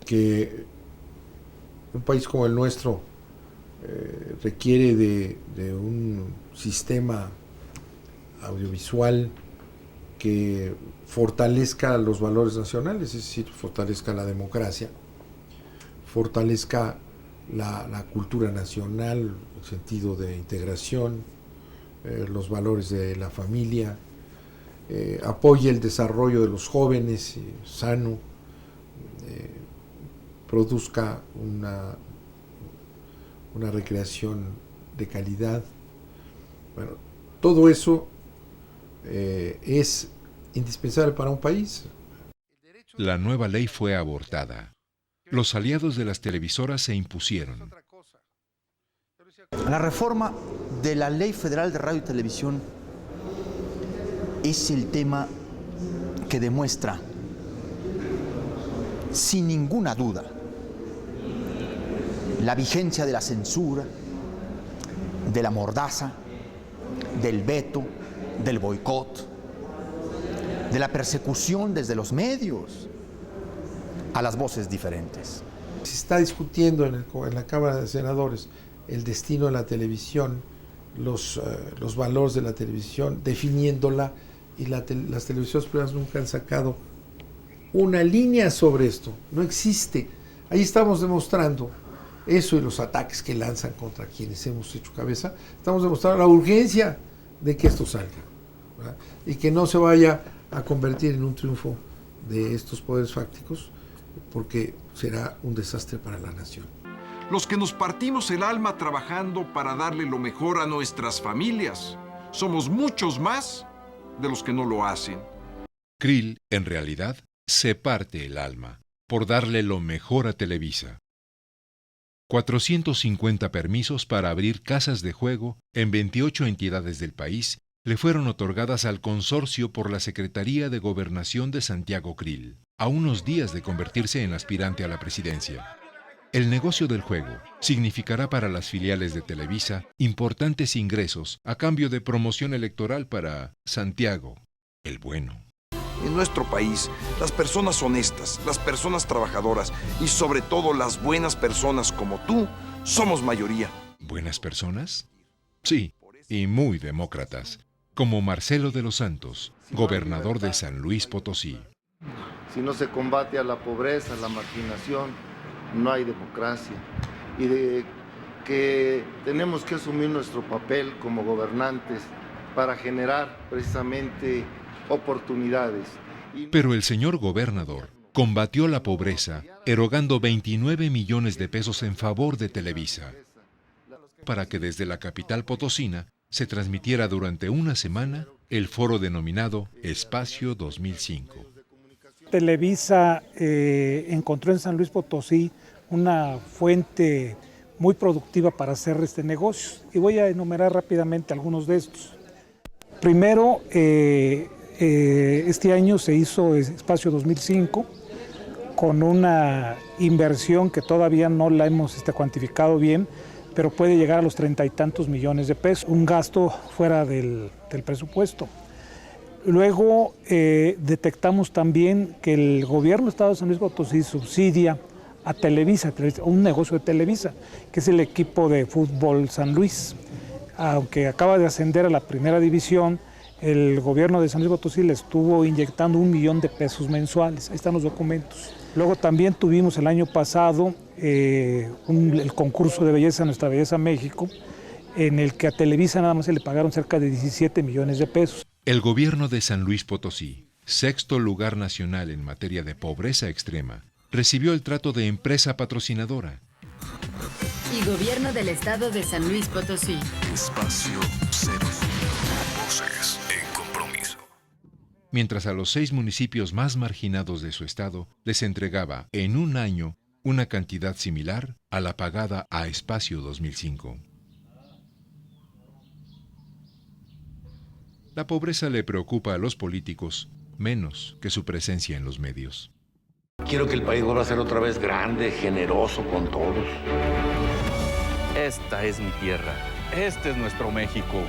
que un país como el nuestro requiere de un sistema audiovisual que fortalezca los valores nacionales, es decir, fortalezca la democracia, fortalezca la cultura nacional, el sentido de integración, los valores de la familia, apoye el desarrollo de los jóvenes sano, produzca una recreación de calidad. Bueno, todo eso es indispensable para un país. La nueva ley fue abortada. Los aliados de las televisoras se impusieron. La reforma de la Ley Federal de Radio y Televisión es el tema que demuestra, sin ninguna duda, la vigencia de la censura, de la mordaza, del veto, del boicot, de la persecución desde los medios a las voces diferentes. Se está discutiendo en la Cámara de Senadores el destino de la televisión, los valores de la televisión, definiéndola, y las televisiones privadas nunca han sacado una línea sobre esto. No existe. Ahí estamos demostrando eso y los ataques que lanzan contra quienes hemos hecho cabeza. Estamos demostrando la urgencia de que esto salga, ¿verdad? Y que no se vaya a convertir en un triunfo de estos poderes fácticos, porque será un desastre para la nación. Los que nos partimos el alma trabajando para darle lo mejor a nuestras familias, somos muchos más de los que no lo hacen. Krill, en realidad, se parte el alma por darle lo mejor a Televisa. 450 permisos para abrir casas de juego en 28 entidades del país le fueron otorgadas al consorcio por la Secretaría de Gobernación de Santiago Krill, a unos días de convertirse en aspirante a la presidencia. El negocio del juego significará para las filiales de Televisa importantes ingresos a cambio de promoción electoral para Santiago, el bueno. En nuestro país, las personas honestas, las personas trabajadoras y sobre todo las buenas personas como tú, somos mayoría. ¿Buenas personas? Sí, y muy demócratas, como Marcelo de los Santos, gobernador de San Luis Potosí. Si no se combate a la pobreza, a la marginación, no hay democracia. Y de que tenemos que asumir nuestro papel como gobernantes para generar precisamente oportunidades. Pero el señor gobernador combatió la pobreza erogando 29 millones de pesos en favor de Televisa, para que desde la capital potosina se transmitiera durante una semana el foro denominado Espacio 2005. Televisa encontró en San Luis Potosí una fuente muy productiva para hacer este negocio, y voy a enumerar rápidamente algunos de estos. Primero, este año se hizo Espacio 2005 con una inversión que todavía no la hemos cuantificado bien, pero puede llegar a los 30 y tantos millones de pesos, un gasto fuera del presupuesto. Luego detectamos también que el gobierno del Estado de San Luis Potosí subsidia a Televisa, un negocio de Televisa, que es el equipo de fútbol San Luis. Aunque acaba de ascender a la primera división, el gobierno de San Luis Potosí le estuvo inyectando 1 millón de pesos mensuales. Ahí están los documentos. Luego también tuvimos el año pasado el concurso de belleza Nuestra Belleza México, en el que a Televisa nada más se le pagaron cerca de 17 millones de pesos. El gobierno de San Luis Potosí, sexto lugar nacional en materia de pobreza extrema, recibió el trato de empresa patrocinadora. Y gobierno del estado de San Luis Potosí. Espacio 0. Voces en compromiso. mientras a los 6 municipios más marginados de su estado les entregaba en un año una cantidad similar a la pagada a Espacio 2005. La pobreza le preocupa a los políticos menos que su presencia en los medios. Quiero que el país vuelva a ser otra vez grande, generoso con todos. Esta es mi tierra. Este es nuestro México.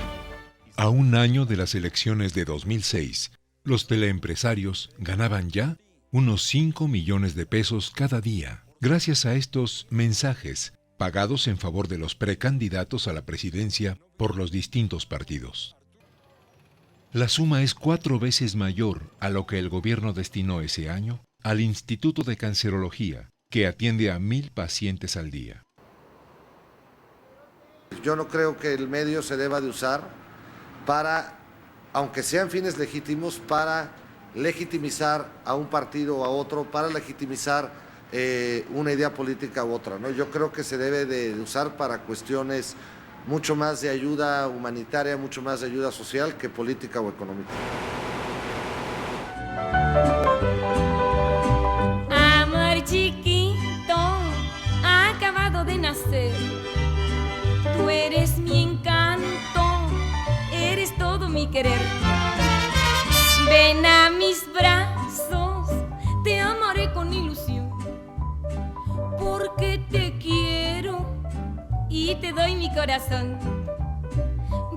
A un año de las elecciones de 2006, los teleempresarios ganaban ya unos 5 millones de pesos cada día, gracias a estos mensajes pagados en favor de los precandidatos a la presidencia por los distintos partidos. La suma es 4 veces mayor a lo que el gobierno destinó ese año al Instituto de Cancerología, que atiende a 1,000 pacientes al día. Yo no creo que el medio se deba de usar para, aunque sean fines legítimos, para legitimizar a un partido o a otro, para legitimizar una idea política u otra, ¿no? Yo creo que se debe de usar para cuestiones mucho más de ayuda humanitaria, mucho más de ayuda social que política o económica. Amor chiquito, acabado de nacer. Tú eres mi encanto, eres todo mi querer. Ven a mis brazos, te amaré con ilusión, porque te quiero y te doy mi corazón.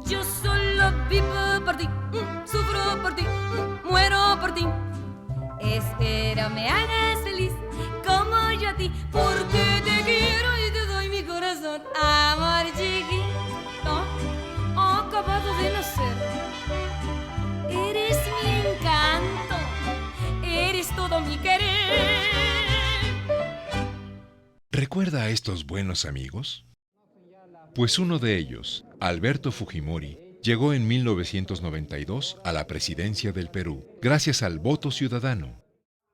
Yo solo vivo por ti, sufro por ti, muero por ti. Espero me hagas feliz como yo a ti, porque te quiero y te doy mi corazón. Amor chiquito, acabado de nacer. Eres mi encanto, eres todo mi querer. ¿Recuerda a estos buenos amigos? Pues uno de ellos, Alberto Fujimori, llegó en 1992 a la presidencia del Perú, gracias al voto ciudadano,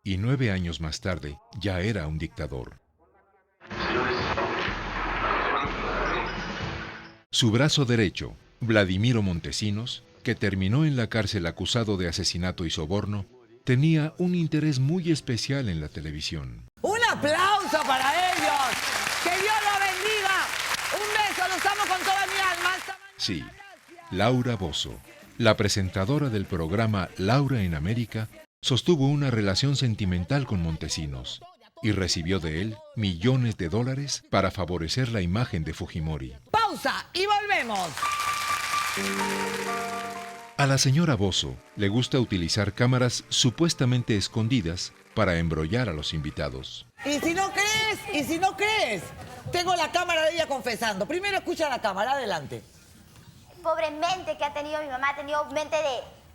y 9 años más tarde ya era un dictador. Su brazo derecho, Vladimiro Montesinos, que terminó en la cárcel acusado de asesinato y soborno, tenía un interés muy especial en la televisión. ¡Un aplauso para ellos! ¡Que Dios los bendiga! ¡Un beso! ¡Los amo con toda mi alma! Sí, Laura Bozzo, la presentadora del programa Laura en América, sostuvo una relación sentimental con Montesinos y recibió de él millones de dólares para favorecer la imagen de Fujimori. ¡Pausa! ¡Y volvemos! A la señora Bozzo le gusta utilizar cámaras supuestamente escondidas para embrollar a los invitados. ¿Y si no crees? Tengo la cámara de ella confesando. Primero escucha la cámara, adelante. Pobre mente que ha tenido mi mamá, ha tenido mente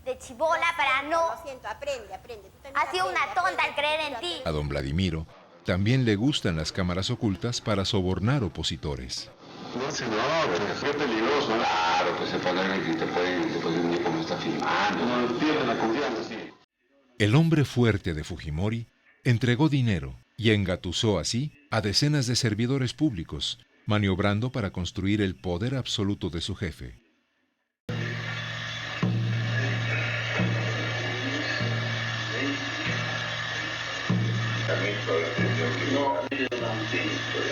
de chibola para no... Lo siento, aprende. Ha sido una tonta al creer en ti. A don Vladimiro también le gustan las cámaras ocultas para sobornar opositores. No, señor, pero es peligroso. Claro, que se puede ver que te pueden ver cómo está filmando. No pierden la confianza, sí. El hombre fuerte de Fujimori entregó dinero y engatusó así a decenas de servidores públicos, maniobrando para construir el poder absoluto de su jefe.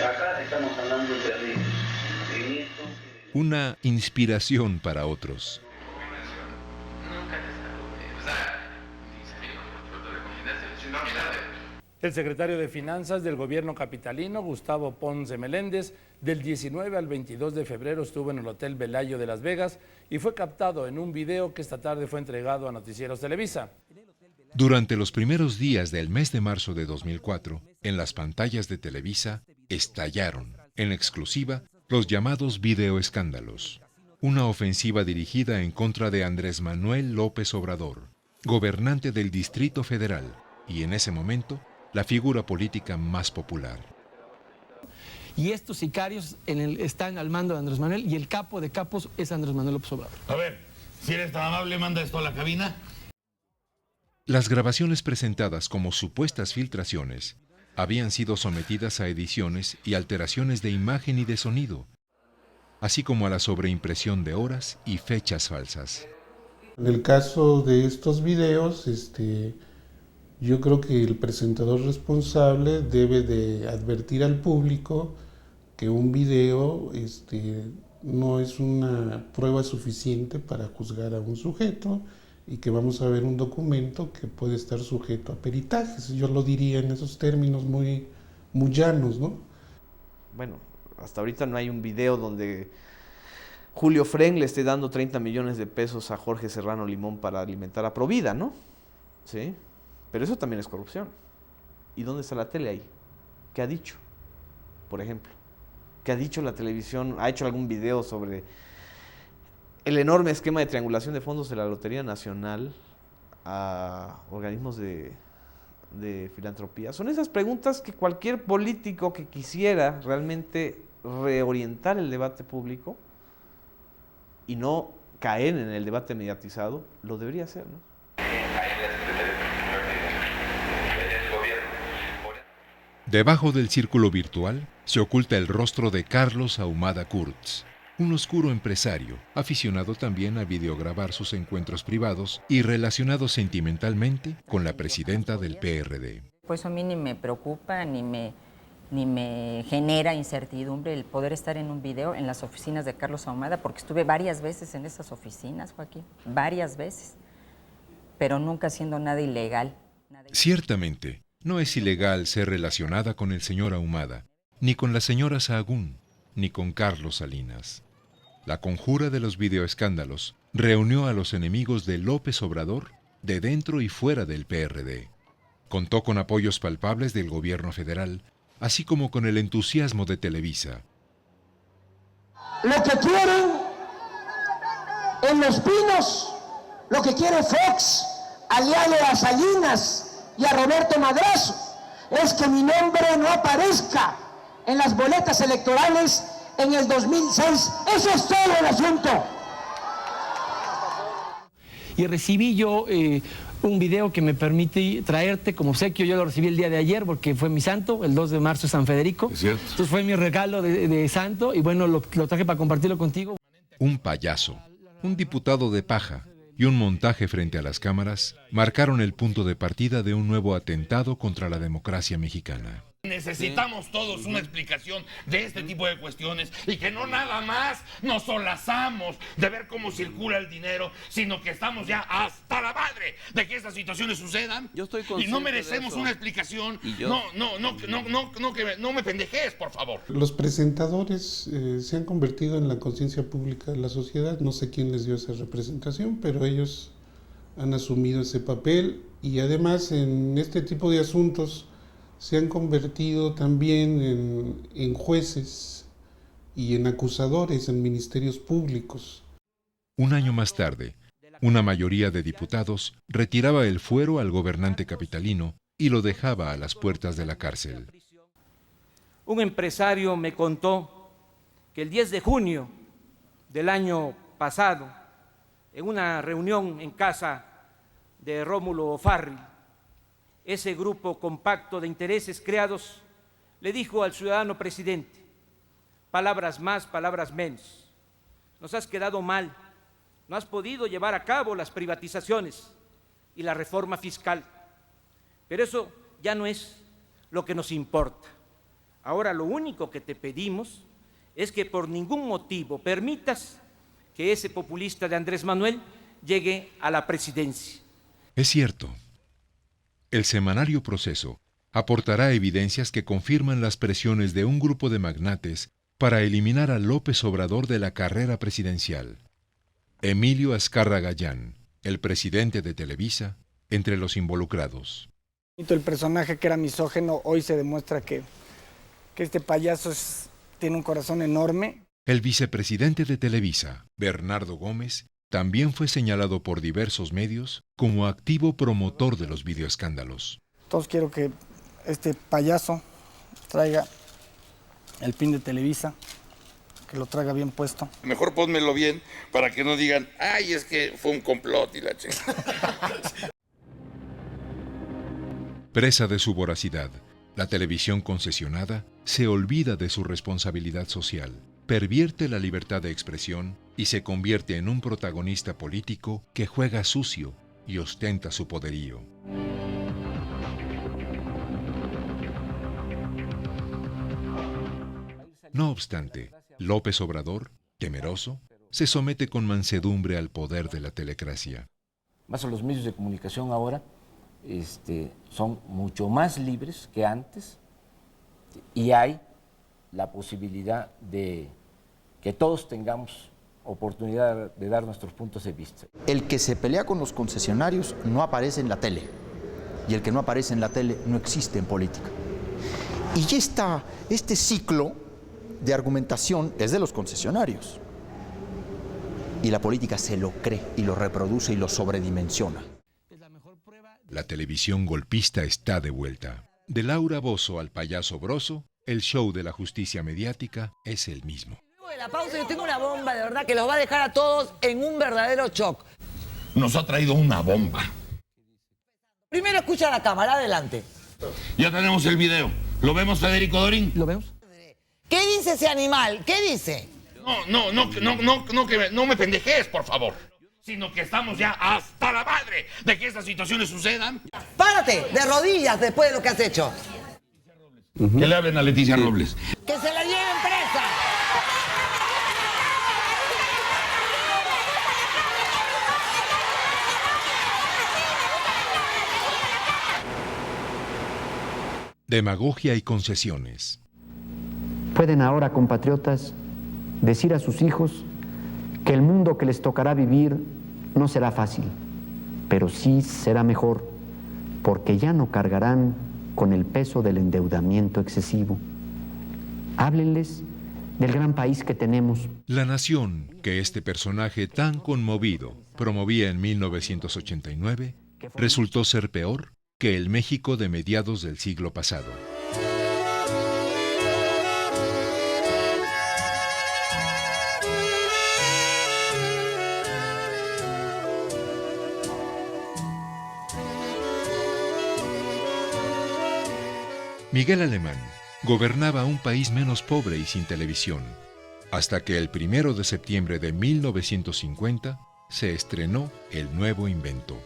Acá estamos hablando de Una inspiración para otros. El secretario de Finanzas del gobierno capitalino, Gustavo Ponce Meléndez, del 19 al 22 de febrero estuvo en el Hotel Velayo de Las Vegas y fue captado en un video que esta tarde fue entregado a Noticieros Televisa. Durante los primeros días del mes de marzo de 2004, en las pantallas de Televisa, estallaron, en exclusiva, los llamados videoescándalos, una ofensiva dirigida en contra de Andrés Manuel López Obrador, gobernante del Distrito Federal, y en ese momento, la figura política más popular. Y estos sicarios están al mando de Andrés Manuel y el capo de capos es Andrés Manuel López Obrador. A ver, si eres tan amable, manda esto a la cabina. Las grabaciones presentadas como supuestas filtraciones habían sido sometidas a ediciones y alteraciones de imagen y de sonido, así como a la sobreimpresión de horas y fechas falsas. En el caso de estos videos, yo creo que el presentador responsable debe de advertir al público que un video no es una prueba suficiente para juzgar a un sujeto y que vamos a ver un documento que puede estar sujeto a peritajes. Yo lo diría en esos términos muy llanos, ¿no? Bueno, hasta ahorita no hay un video donde Julio Fren le esté dando 30 millones de pesos a Jorge Serrano Limón para alimentar a Provida, ¿no? Sí, pero eso también es corrupción. ¿Y dónde está la tele ahí? ¿Qué ha dicho? Por ejemplo, ¿qué ha dicho la televisión? ¿Ha hecho algún video sobre el enorme esquema de triangulación de fondos de la Lotería Nacional a organismos de filantropía? Son esas preguntas que cualquier político que quisiera realmente reorientar el debate público y no caer en el debate mediatizado, lo debería hacer, ¿no? Debajo del círculo virtual se oculta el rostro de Carlos Ahumada Kurtz, un oscuro empresario, aficionado también a videograbar sus encuentros privados y relacionado sentimentalmente con la presidenta del PRD. Pues a mí ni me preocupa ni me genera incertidumbre el poder estar en un video en las oficinas de Carlos Ahumada, porque estuve varias veces en esas oficinas, Joaquín, varias veces, pero nunca haciendo nada ilegal. Ciertamente, no es ilegal ser relacionada con el señor Ahumada, ni con la señora Sahagún, ni con Carlos Salinas. La conjura de los videoescándalos reunió a los enemigos de López Obrador de dentro y fuera del PRD. Contó con apoyos palpables del gobierno federal, así como con el entusiasmo de Televisa. Lo que quieren en Los Pinos, lo que quiere Fox, aliarle a Salinas y a Roberto Madrazo, es que mi nombre no aparezca en las boletas electorales en el 2006. Eso es todo el asunto. Y recibí yo un video que me permite traerte como obsequio. Yo lo recibí el día de ayer porque fue mi santo, el 2 de marzo es San Federico. Es cierto. Entonces fue mi regalo de santo y bueno, lo traje para compartirlo contigo. Un payaso, un diputado de paja y un montaje frente a las cámaras marcaron el punto de partida de un nuevo atentado contra la democracia mexicana. Necesitamos todos una explicación de este tipo de cuestiones y que no nada más nos solazamos de ver cómo circula el dinero, sino que estamos ya hasta la madre de que estas situaciones sucedan. Yo estoy y no merecemos una explicación. No me pendejes, por favor. Los presentadores se han convertido en la conciencia pública de la sociedad. No sé quién les dio esa representación, pero ellos han asumido ese papel y además en este tipo de asuntos se han convertido también en jueces y en acusadores en ministerios públicos. Un año más tarde, una mayoría de diputados retiraba el fuero al gobernante capitalino y lo dejaba a las puertas de la cárcel. Un empresario me contó que el 10 de junio del año pasado, en una reunión en casa de Rómulo Farri, ese grupo compacto de intereses creados le dijo al ciudadano presidente: palabras más, palabras menos. Nos has quedado mal, no has podido llevar a cabo las privatizaciones y la reforma fiscal. Pero eso ya no es lo que nos importa. Ahora lo único que te pedimos es que por ningún motivo permitas que ese populista de Andrés Manuel llegue a la presidencia. Es cierto. El semanario Proceso aportará evidencias que confirman las presiones de un grupo de magnates para eliminar a López Obrador de la carrera presidencial. Emilio Azcárraga Gallán, el presidente de Televisa, entre los involucrados. El personaje que era misógino, hoy se demuestra que este payaso tiene un corazón enorme. El vicepresidente de Televisa, Bernardo Gómez, también fue señalado por diversos medios como activo promotor de los videoescándalos. Entonces quiero que este payaso traiga el pin de Televisa, que lo traiga bien puesto. Mejor pónmelo bien para que no digan, ay, es que fue un complot y la chica. Presa de su voracidad, la televisión concesionada se olvida de su responsabilidad social pervierte la libertad de expresión y se convierte en un protagonista político que juega sucio y ostenta su poderío. No obstante, López Obrador, temeroso, se somete con mansedumbre al poder de la telecracia. Más a los medios de comunicación ahora son mucho más libres que antes y hay la posibilidad de que todos tengamos oportunidad de dar nuestros puntos de vista. El que se pelea con los concesionarios no aparece en la tele y el que no aparece en la tele no existe en política. Y este ciclo de argumentación es de los concesionarios y la política se lo cree y lo reproduce y lo sobredimensiona. La televisión golpista está de vuelta. De Laura Bozzo al payaso Broso, el show de la justicia mediática es el mismo. Luego de la pausa yo tengo una bomba de verdad que los va a dejar a todos en un verdadero shock. Nos ha traído una bomba. Primero escucha a la cámara, adelante. Ya tenemos el video. ¿Lo vemos, Federico Dorín? ¿Lo vemos? ¿Qué dice ese animal? ¿Qué dice? No me pendejees, por favor. Sino que estamos ya hasta la madre de que estas situaciones sucedan. Párate, de rodillas después de lo que has hecho. Que le hablen a Leticia Robles. ¡Que se la lleven presa! Demagogia y concesiones. Pueden ahora, compatriotas, decir a sus hijos que el mundo que les tocará vivir no será fácil, pero sí será mejor, porque ya no cargarán con el peso del endeudamiento excesivo. Háblenles del gran país que tenemos. La nación que este personaje tan conmovido promovía en 1989 resultó ser peor que el México de mediados del siglo pasado. Miguel Alemán gobernaba un país menos pobre y sin televisión, hasta que el 1 de septiembre de 1950 se estrenó el nuevo invento.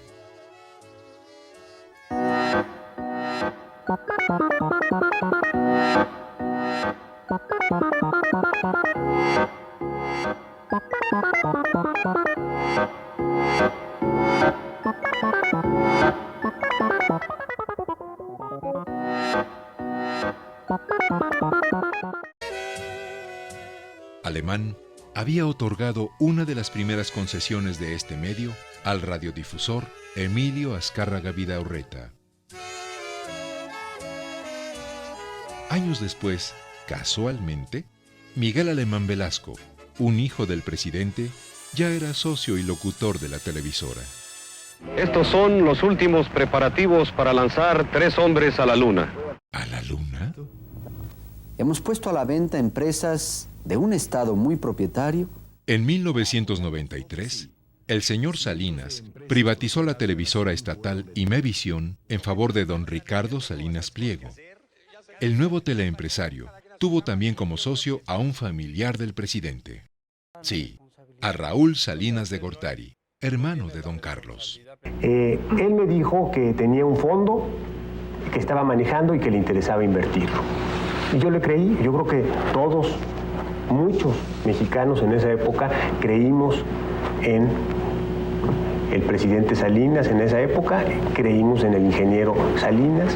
Alemán había otorgado una de las primeras concesiones de este medio al radiodifusor Emilio Azcárraga Vidaurreta. Años después, casualmente, Miguel Alemán Velasco, un hijo del presidente, ya era socio y locutor de la televisora. Estos son los últimos preparativos para lanzar 3 hombres a la Luna. ¿A la Luna? Hemos puesto a la venta empresas de un estado muy propietario. En 1993, el señor Salinas privatizó la televisora estatal Imevisión en favor de don Ricardo Salinas Pliego. El nuevo teleempresario tuvo también como socio a un familiar del presidente. Sí, a Raúl Salinas de Gortari, hermano de don Carlos. Él me dijo que tenía un fondo que estaba manejando y que le interesaba invertirlo. Y yo le creí. Yo creo que todos, muchos mexicanos en esa época, creímos en el presidente Salinas en esa época, creímos en el ingeniero Salinas.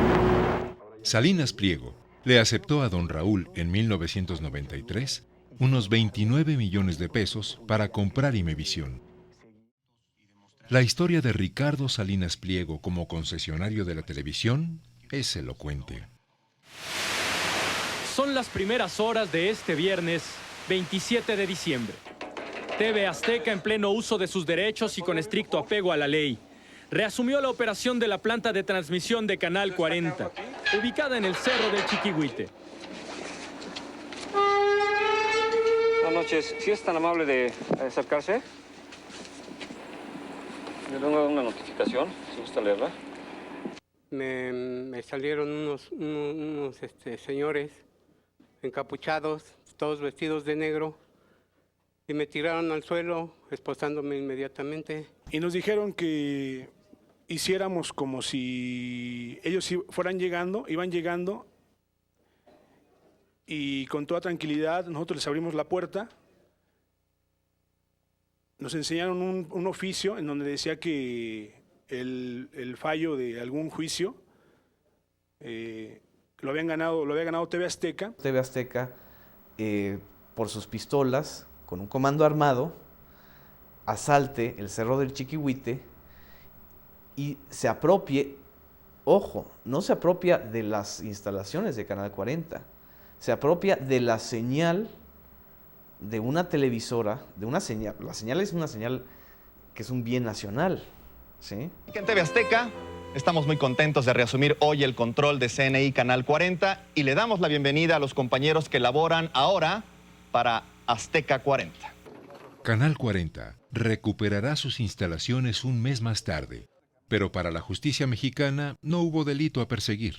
Salinas Pliego le aceptó a don Raúl en 1993 unos 29 millones de pesos para comprar Imevisión. La historia de Ricardo Salinas Pliego como concesionario de la televisión es elocuente. Son las primeras horas de este viernes 27 de diciembre. TV Azteca, en pleno uso de sus derechos y con estricto apego a la ley, reasumió la operación de la planta de transmisión de Canal 40, ubicada en el Cerro del Chiquihuite. Buenas noches. ¿Sí es tan amable de acercarse? Le tengo una notificación, si gusta leerla. Me salieron unos señores encapuchados, todos vestidos de negro, y me tiraron al suelo, esposándome inmediatamente. Y nos dijeron que hiciéramos como si ellos iban llegando, y con toda tranquilidad nosotros les abrimos la puerta. Nos enseñaron un oficio en donde decía que el fallo de algún juicio lo había ganado TV Azteca. TV Azteca, por sus pistolas, con un comando armado, asalte el Cerro del Chiquihuite y se apropie, ojo, no se apropia de las instalaciones de Canal 40, se apropia de la señal de una televisora, la señal es una señal que es un bien nacional, ¿sí? En TV Azteca estamos muy contentos de reasumir hoy el control de CNI Canal 40 y le damos la bienvenida a los compañeros que laboran ahora para Azteca 40. Canal 40 recuperará sus instalaciones un mes más tarde, pero para la justicia mexicana no hubo delito a perseguir.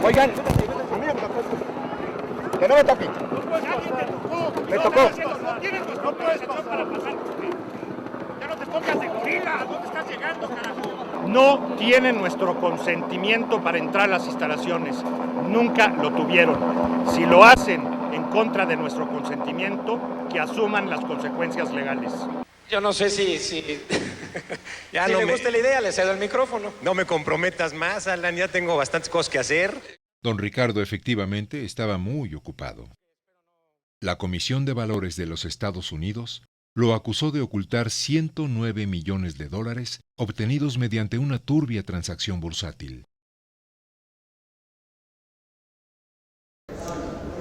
Oigan, que no me toque. Me tocó. No puedes pasar para pasar. Ya no te pongas de gorila. ¿Dónde estás llegando, carajo? No tienen nuestro consentimiento para entrar a las instalaciones. Nunca lo tuvieron. Si lo hacen en contra de nuestro consentimiento, que asuman las consecuencias legales. Yo no sé si Ya si no me me- gusta la idea, le cedo el micrófono. No me comprometas más, Alan, ya tengo bastantes cosas que hacer. Don Ricardo efectivamente estaba muy ocupado. La Comisión de Valores de los Estados Unidos lo acusó de ocultar $109 millones obtenidos mediante una turbia transacción bursátil.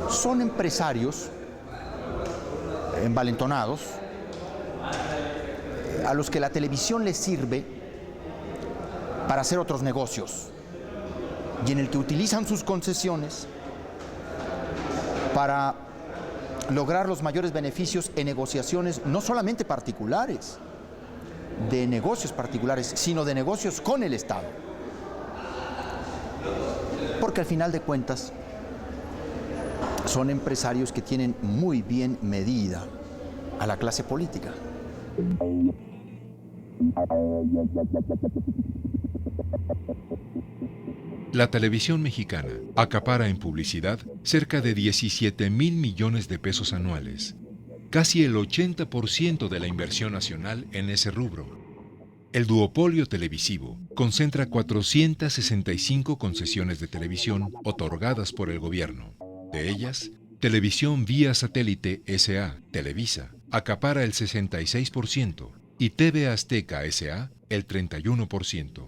Son empresarios envalentonados a los que la televisión les sirve para hacer otros negocios y en el que utilizan sus concesiones para lograr los mayores beneficios en negociaciones no solamente particulares, de negocios particulares, sino de negocios con el Estado. Porque al final de cuentas son empresarios que tienen muy bien medida a la clase política. La televisión mexicana acapara en publicidad cerca de $17,000 millones anuales, casi el 80% de la inversión nacional en ese rubro. El duopolio televisivo concentra 465 concesiones de televisión otorgadas por el gobierno. De ellas, Televisión Vía Satélite S.A., Televisa, acapara el 66% y TV Azteca S.A. el 31%.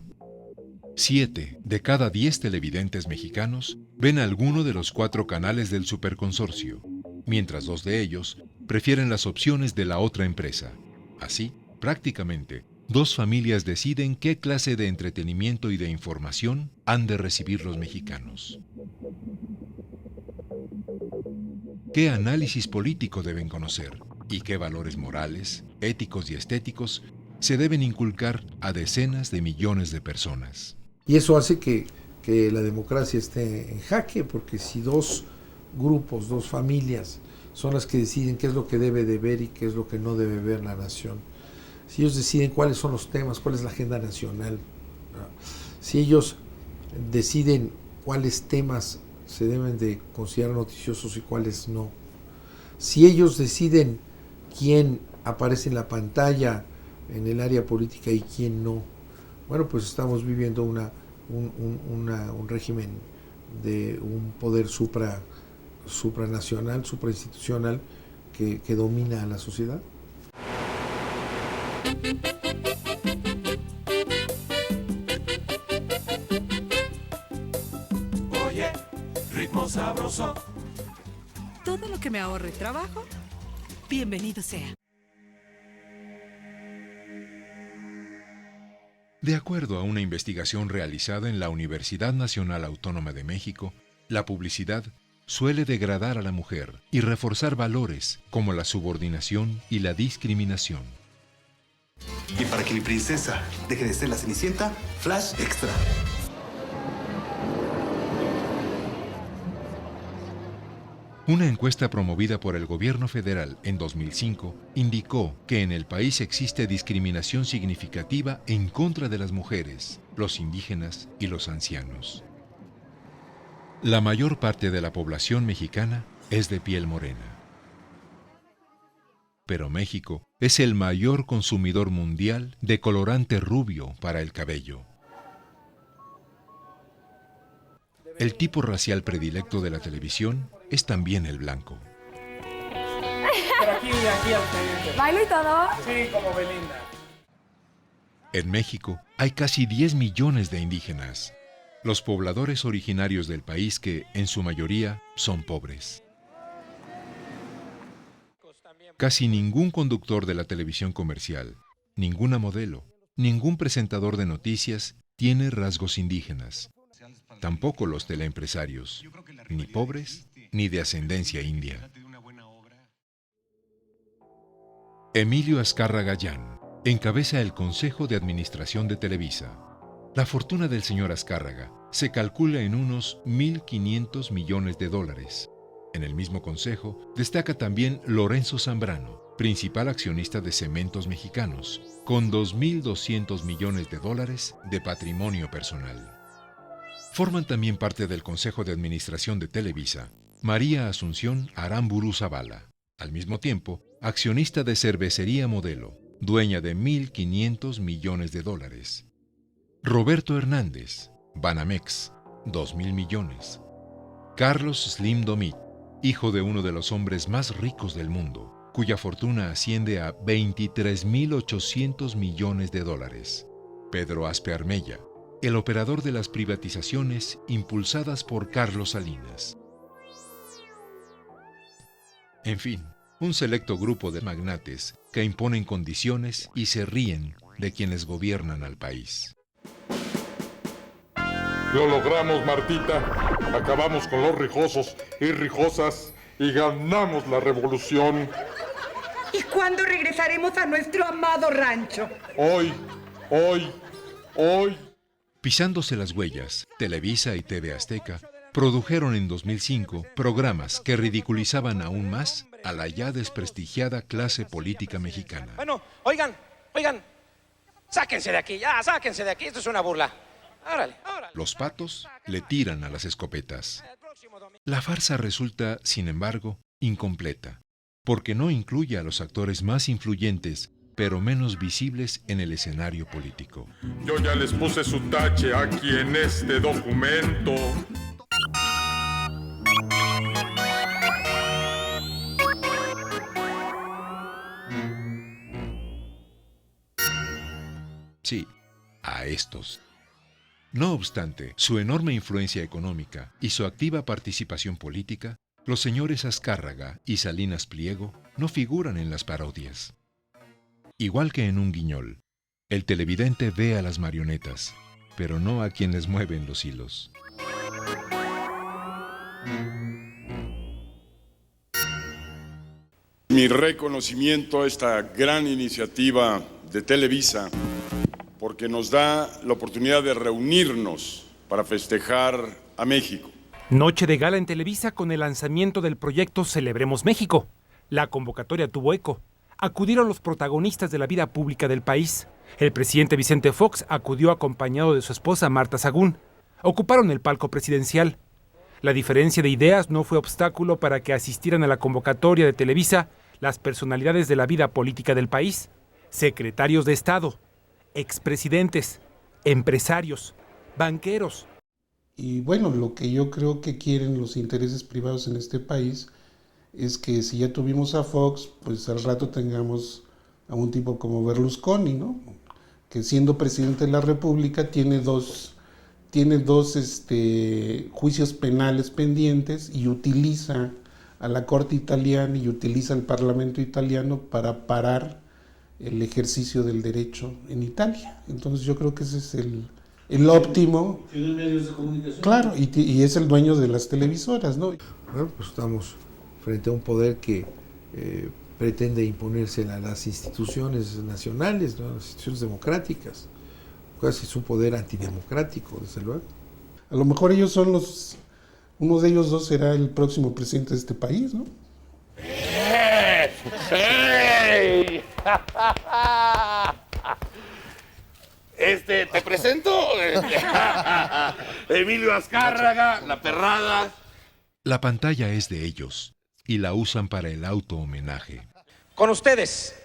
7 de cada 10 televidentes mexicanos ven alguno de los 4 canales del superconsorcio, mientras 2 de ellos prefieren las opciones de la otra empresa. Así, prácticamente, 2 familias deciden qué clase de entretenimiento y de información han de recibir los mexicanos. ¿Qué análisis político deben conocer y qué valores morales, éticos y estéticos se deben inculcar a decenas de millones de personas? Y eso hace que la democracia esté en jaque, porque si 2 grupos, 2 familias son las que deciden qué es lo que debe de ver y qué es lo que no debe ver la nación, si ellos deciden cuáles son los temas, cuál es la agenda nacional, ¿no? Si ellos deciden cuáles temas se deben de considerar noticiosos y cuáles no, si ellos deciden quién aparece en la pantalla en el área política y quién no, bueno, pues estamos viviendo un régimen de un poder supranacional, suprainstitucional que domina a la sociedad. Oye, ritmo sabroso. Todo lo que me ahorre trabajo, bienvenido sea. De acuerdo a una investigación realizada en la Universidad Nacional Autónoma de México, la publicidad suele degradar a la mujer y reforzar valores como la subordinación y la discriminación. Y para que mi princesa deje de ser la Cenicienta, Flash Extra. Una encuesta promovida por el gobierno federal en 2005 indicó que en el país existe discriminación significativa en contra de las mujeres, los indígenas y los ancianos. La mayor parte de la población mexicana es de piel morena. Pero México es el mayor consumidor mundial de colorante rubio para el cabello. El tipo racial predilecto de la televisión es también el blanco. Pero aquí al frente. ¿Bailo y todo? Sí, como Belinda. En México hay casi 10 millones de indígenas, los pobladores originarios del país que, en su mayoría, son pobres. Casi ningún conductor de la televisión comercial, ninguna modelo, ningún presentador de noticias tiene rasgos indígenas. Tampoco los teleempresarios, ni pobres ni de ascendencia india. Emilio Azcárraga Llán encabeza el Consejo de Administración de Televisa. La fortuna del señor Azcárraga se calcula en unos 1.500 millones de dólares. En el mismo consejo destaca también Lorenzo Zambrano, principal accionista de Cementos Mexicanos, con 2.200 millones de dólares de patrimonio personal. Forman también parte del Consejo de Administración de Televisa María Asunción Aramburu Zavala, al mismo tiempo accionista de Cervecería Modelo, dueña de 1.500 millones de dólares. Roberto Hernández, Banamex, 2.000 millones. Carlos Slim Domit, hijo de uno de los hombres más ricos del mundo, cuya fortuna asciende a 23.800 millones de dólares. Pedro Aspe Armella, el operador de las privatizaciones impulsadas por Carlos Salinas. En fin, un selecto grupo de magnates que imponen condiciones y se ríen de quienes gobiernan al país. Lo logramos, Martita. Acabamos con los rijosos y rijosas y ganamos la revolución. ¿Y cuándo regresaremos a nuestro amado rancho? Hoy. Pisándose las huellas, Televisa y TV Azteca produjeron en 2005 programas que ridiculizaban aún más a la ya desprestigiada clase política mexicana. Bueno, oigan, sáquense de aquí, esto es una burla. Órale. Los patos le tiran a las escopetas. La farsa resulta, sin embargo, incompleta, porque no incluye a los actores más influyentes, pero menos visibles en el escenario político. Yo ya les puse su tache aquí en este documento. Sí, a estos. No obstante, su enorme influencia económica y su activa participación política, los señores Azcárraga y Salinas Pliego no figuran en las parodias. Igual que en Un Guiñol, el televidente ve a las marionetas, pero no a quienes mueven los hilos. Mi reconocimiento a esta gran iniciativa de Televisa, porque nos da la oportunidad de reunirnos para festejar a México. Noche de gala en Televisa con el lanzamiento del proyecto Celebremos México. La convocatoria tuvo eco. Acudieron los protagonistas de la vida pública del país. El presidente Vicente Fox acudió acompañado de su esposa Marta Sagún. Ocuparon el palco presidencial. La diferencia de ideas no fue obstáculo para que asistieran a la convocatoria de Televisa las personalidades de la vida política del país, secretarios de Estado, expresidentes, empresarios, banqueros. Y bueno, lo que yo creo que quieren los intereses privados en este país es que si ya tuvimos a Fox, pues al rato tengamos a un tipo como Berlusconi, ¿no? Que siendo presidente de la República tiene dos juicios penales pendientes y utiliza a la Corte italiana y utiliza al Parlamento italiano para parar el ejercicio del derecho en Italia. Entonces yo creo que ese es el óptimo. ¿Tiene medios de comunicación? Claro, y es el dueño de las televisoras, ¿no? Bueno, pues estamos frente a un poder que pretende imponerse a las instituciones nacionales, ¿no? Las instituciones democráticas. Casi es un poder antidemocrático, desde luego. A lo mejor ellos son los Uno de ellos dos será el próximo presidente de este país, ¿no? ¡Ey! Te presento Emilio Azcárraga, La Perrada. La pantalla es de ellos y la usan para el auto-homenaje. Con ustedes,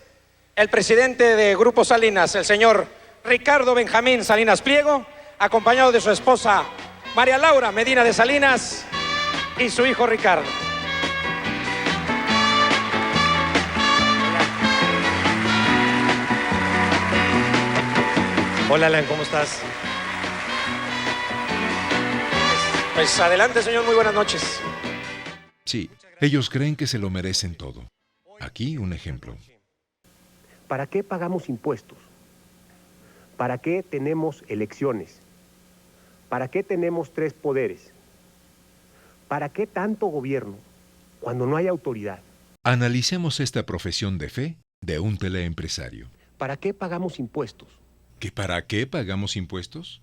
el presidente de Grupo Salinas, el señor Ricardo Benjamín Salinas Pliego, acompañado de su esposa María Laura Medina de Salinas y su hijo Ricardo. Hola, Alan, ¿cómo estás? Pues adelante, señor, muy buenas noches. Sí, ellos creen que se lo merecen todo. Aquí un ejemplo. ¿Para qué pagamos impuestos? ¿Para qué tenemos elecciones? ¿Para qué tenemos 3 poderes? ¿Para qué tanto gobierno cuando no hay autoridad? Analicemos esta profesión de fe de un teleempresario. ¿Para qué pagamos impuestos? ¿Que para qué pagamos impuestos?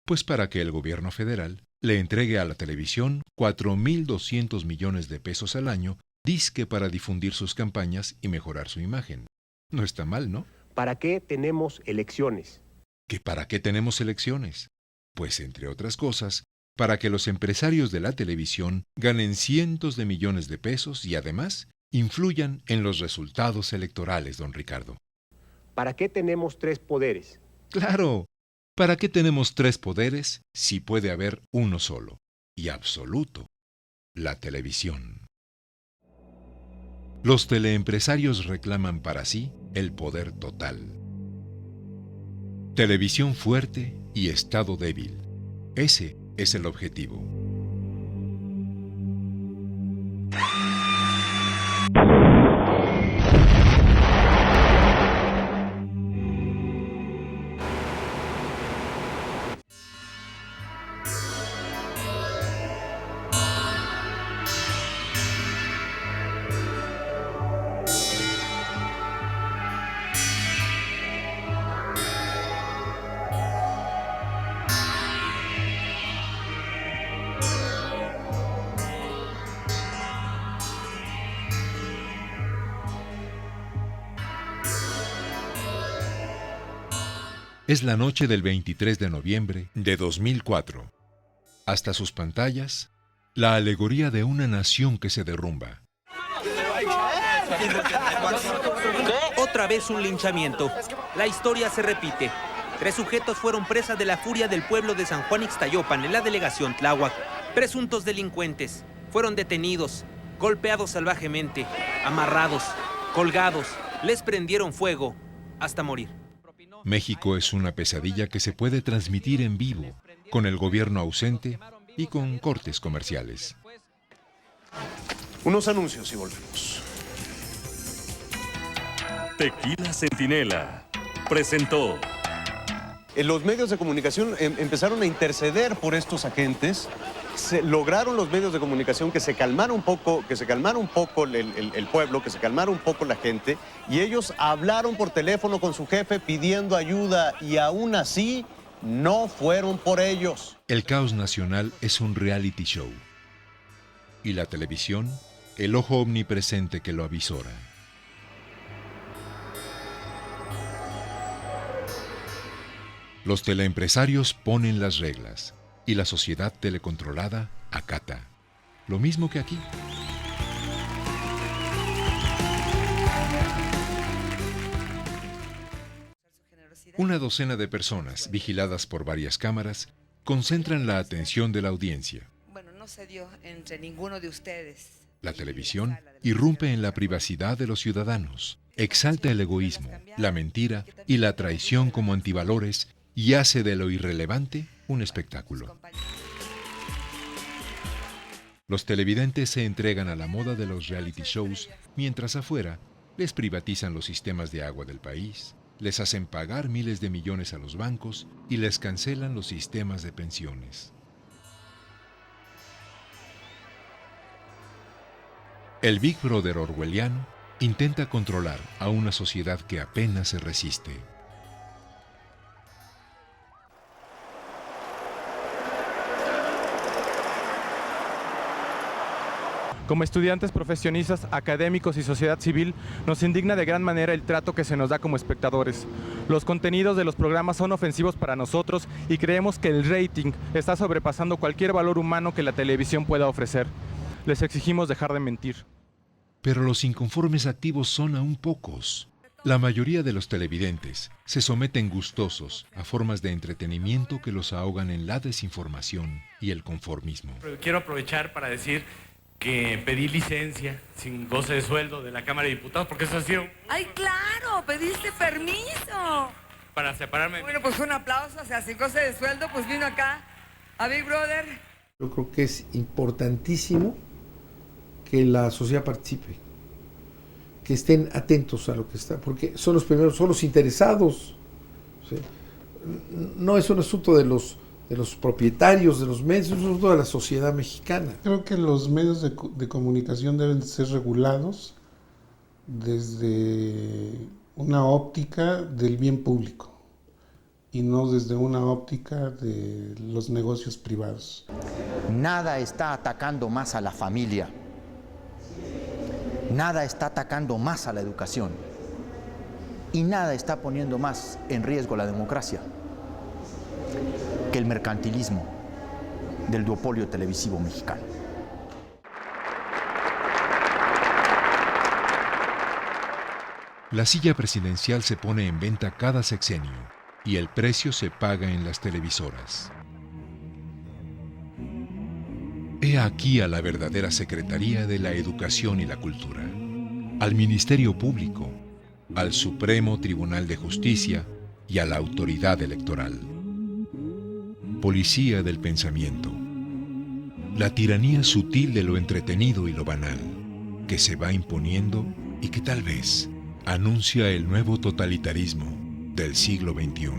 Pues para que el gobierno federal le entregue a la televisión 4.200 millones de pesos al año, dizque para difundir sus campañas y mejorar su imagen. No está mal, ¿no? ¿Para qué tenemos elecciones? ¿Que para qué tenemos elecciones? Pues, entre otras cosas, para que los empresarios de la televisión ganen cientos de millones de pesos y además influyan en los resultados electorales, don Ricardo. ¿Para qué tenemos 3 poderes? ¡Claro! ¿Para qué tenemos 3 poderes si puede haber uno solo y absoluto? La televisión. Los teleempresarios reclaman para sí el poder total. Televisión fuerte y Estado débil. Ese es el objetivo. Es la noche del 23 de noviembre de 2004. Hasta sus pantallas, la alegoría de una nación que se derrumba. Otra vez un linchamiento. La historia se repite. 3 sujetos fueron presa de la furia del pueblo de San Juan Ixtayopan en la delegación Tláhuac. Presuntos delincuentes. Fueron detenidos, golpeados salvajemente, amarrados, colgados. Les prendieron fuego hasta morir. México es una pesadilla que se puede transmitir en vivo, con el gobierno ausente y con cortes comerciales. Unos anuncios y volvemos. Tequila Centinela presentó. Los medios de comunicación empezaron a interceder por estos agentes. Lograron los medios de comunicación que se calmara un poco, el pueblo, que se calmara un poco la gente, y ellos hablaron por teléfono con su jefe pidiendo ayuda, y aún así no fueron por ellos. El caos nacional es un reality show. Y la televisión, el ojo omnipresente que lo avisora. Los teleempresarios ponen las reglas y la sociedad telecontrolada acata. Lo mismo que aquí. Una docena de personas, vigiladas por varias cámaras, concentran la atención de la audiencia. Bueno, no se dio entre ninguno de ustedes. La televisión irrumpe en la privacidad de los ciudadanos, exalta el egoísmo, la mentira y la traición como antivalores y hace de lo irrelevante un espectáculo. Los televidentes se entregan a la moda de los reality shows, mientras afuera les privatizan los sistemas de agua del país, les hacen pagar miles de millones a los bancos y les cancelan los sistemas de pensiones. El Big Brother orwelliano intenta controlar a una sociedad que apenas se resiste. Como estudiantes, profesionistas, académicos y sociedad civil, nos indigna de gran manera el trato que se nos da como espectadores. Los contenidos de los programas son ofensivos para nosotros y creemos que el rating está sobrepasando cualquier valor humano que la televisión pueda ofrecer. Les exigimos dejar de mentir. Pero los inconformes activos son aún pocos. La mayoría de los televidentes se someten gustosos a formas de entretenimiento que los ahogan en la desinformación y el conformismo. Quiero aprovechar para decir que pedí licencia sin goce de sueldo de la Cámara de Diputados, porque eso ha sido... ¡Ay, claro! ¡Pediste permiso! Para separarme... Bueno, pues un aplauso, o sea, sin goce de sueldo, pues vino acá a Big Brother. Yo creo que es importantísimo que la sociedad participe, que estén atentos a lo que está, porque son los primeros, son los interesados. ¿Sí? No es un asunto de los propietarios de los medios, es un asunto de la sociedad mexicana. Creo que los medios de comunicación deben ser regulados desde una óptica del bien público y no desde una óptica de los negocios privados. Nada está atacando más a la familia. Nada está atacando más a la educación y nada está poniendo más en riesgo la democracia que el mercantilismo del duopolio televisivo mexicano. La silla presidencial se pone en venta cada sexenio y el precio se paga en las televisoras. He aquí a la verdadera Secretaría de la Educación y la Cultura, al Ministerio Público, al Supremo Tribunal de Justicia y a la Autoridad Electoral. Policía del pensamiento. La tiranía sutil de lo entretenido y lo banal, que se va imponiendo y que tal vez anuncia el nuevo totalitarismo del siglo XXI.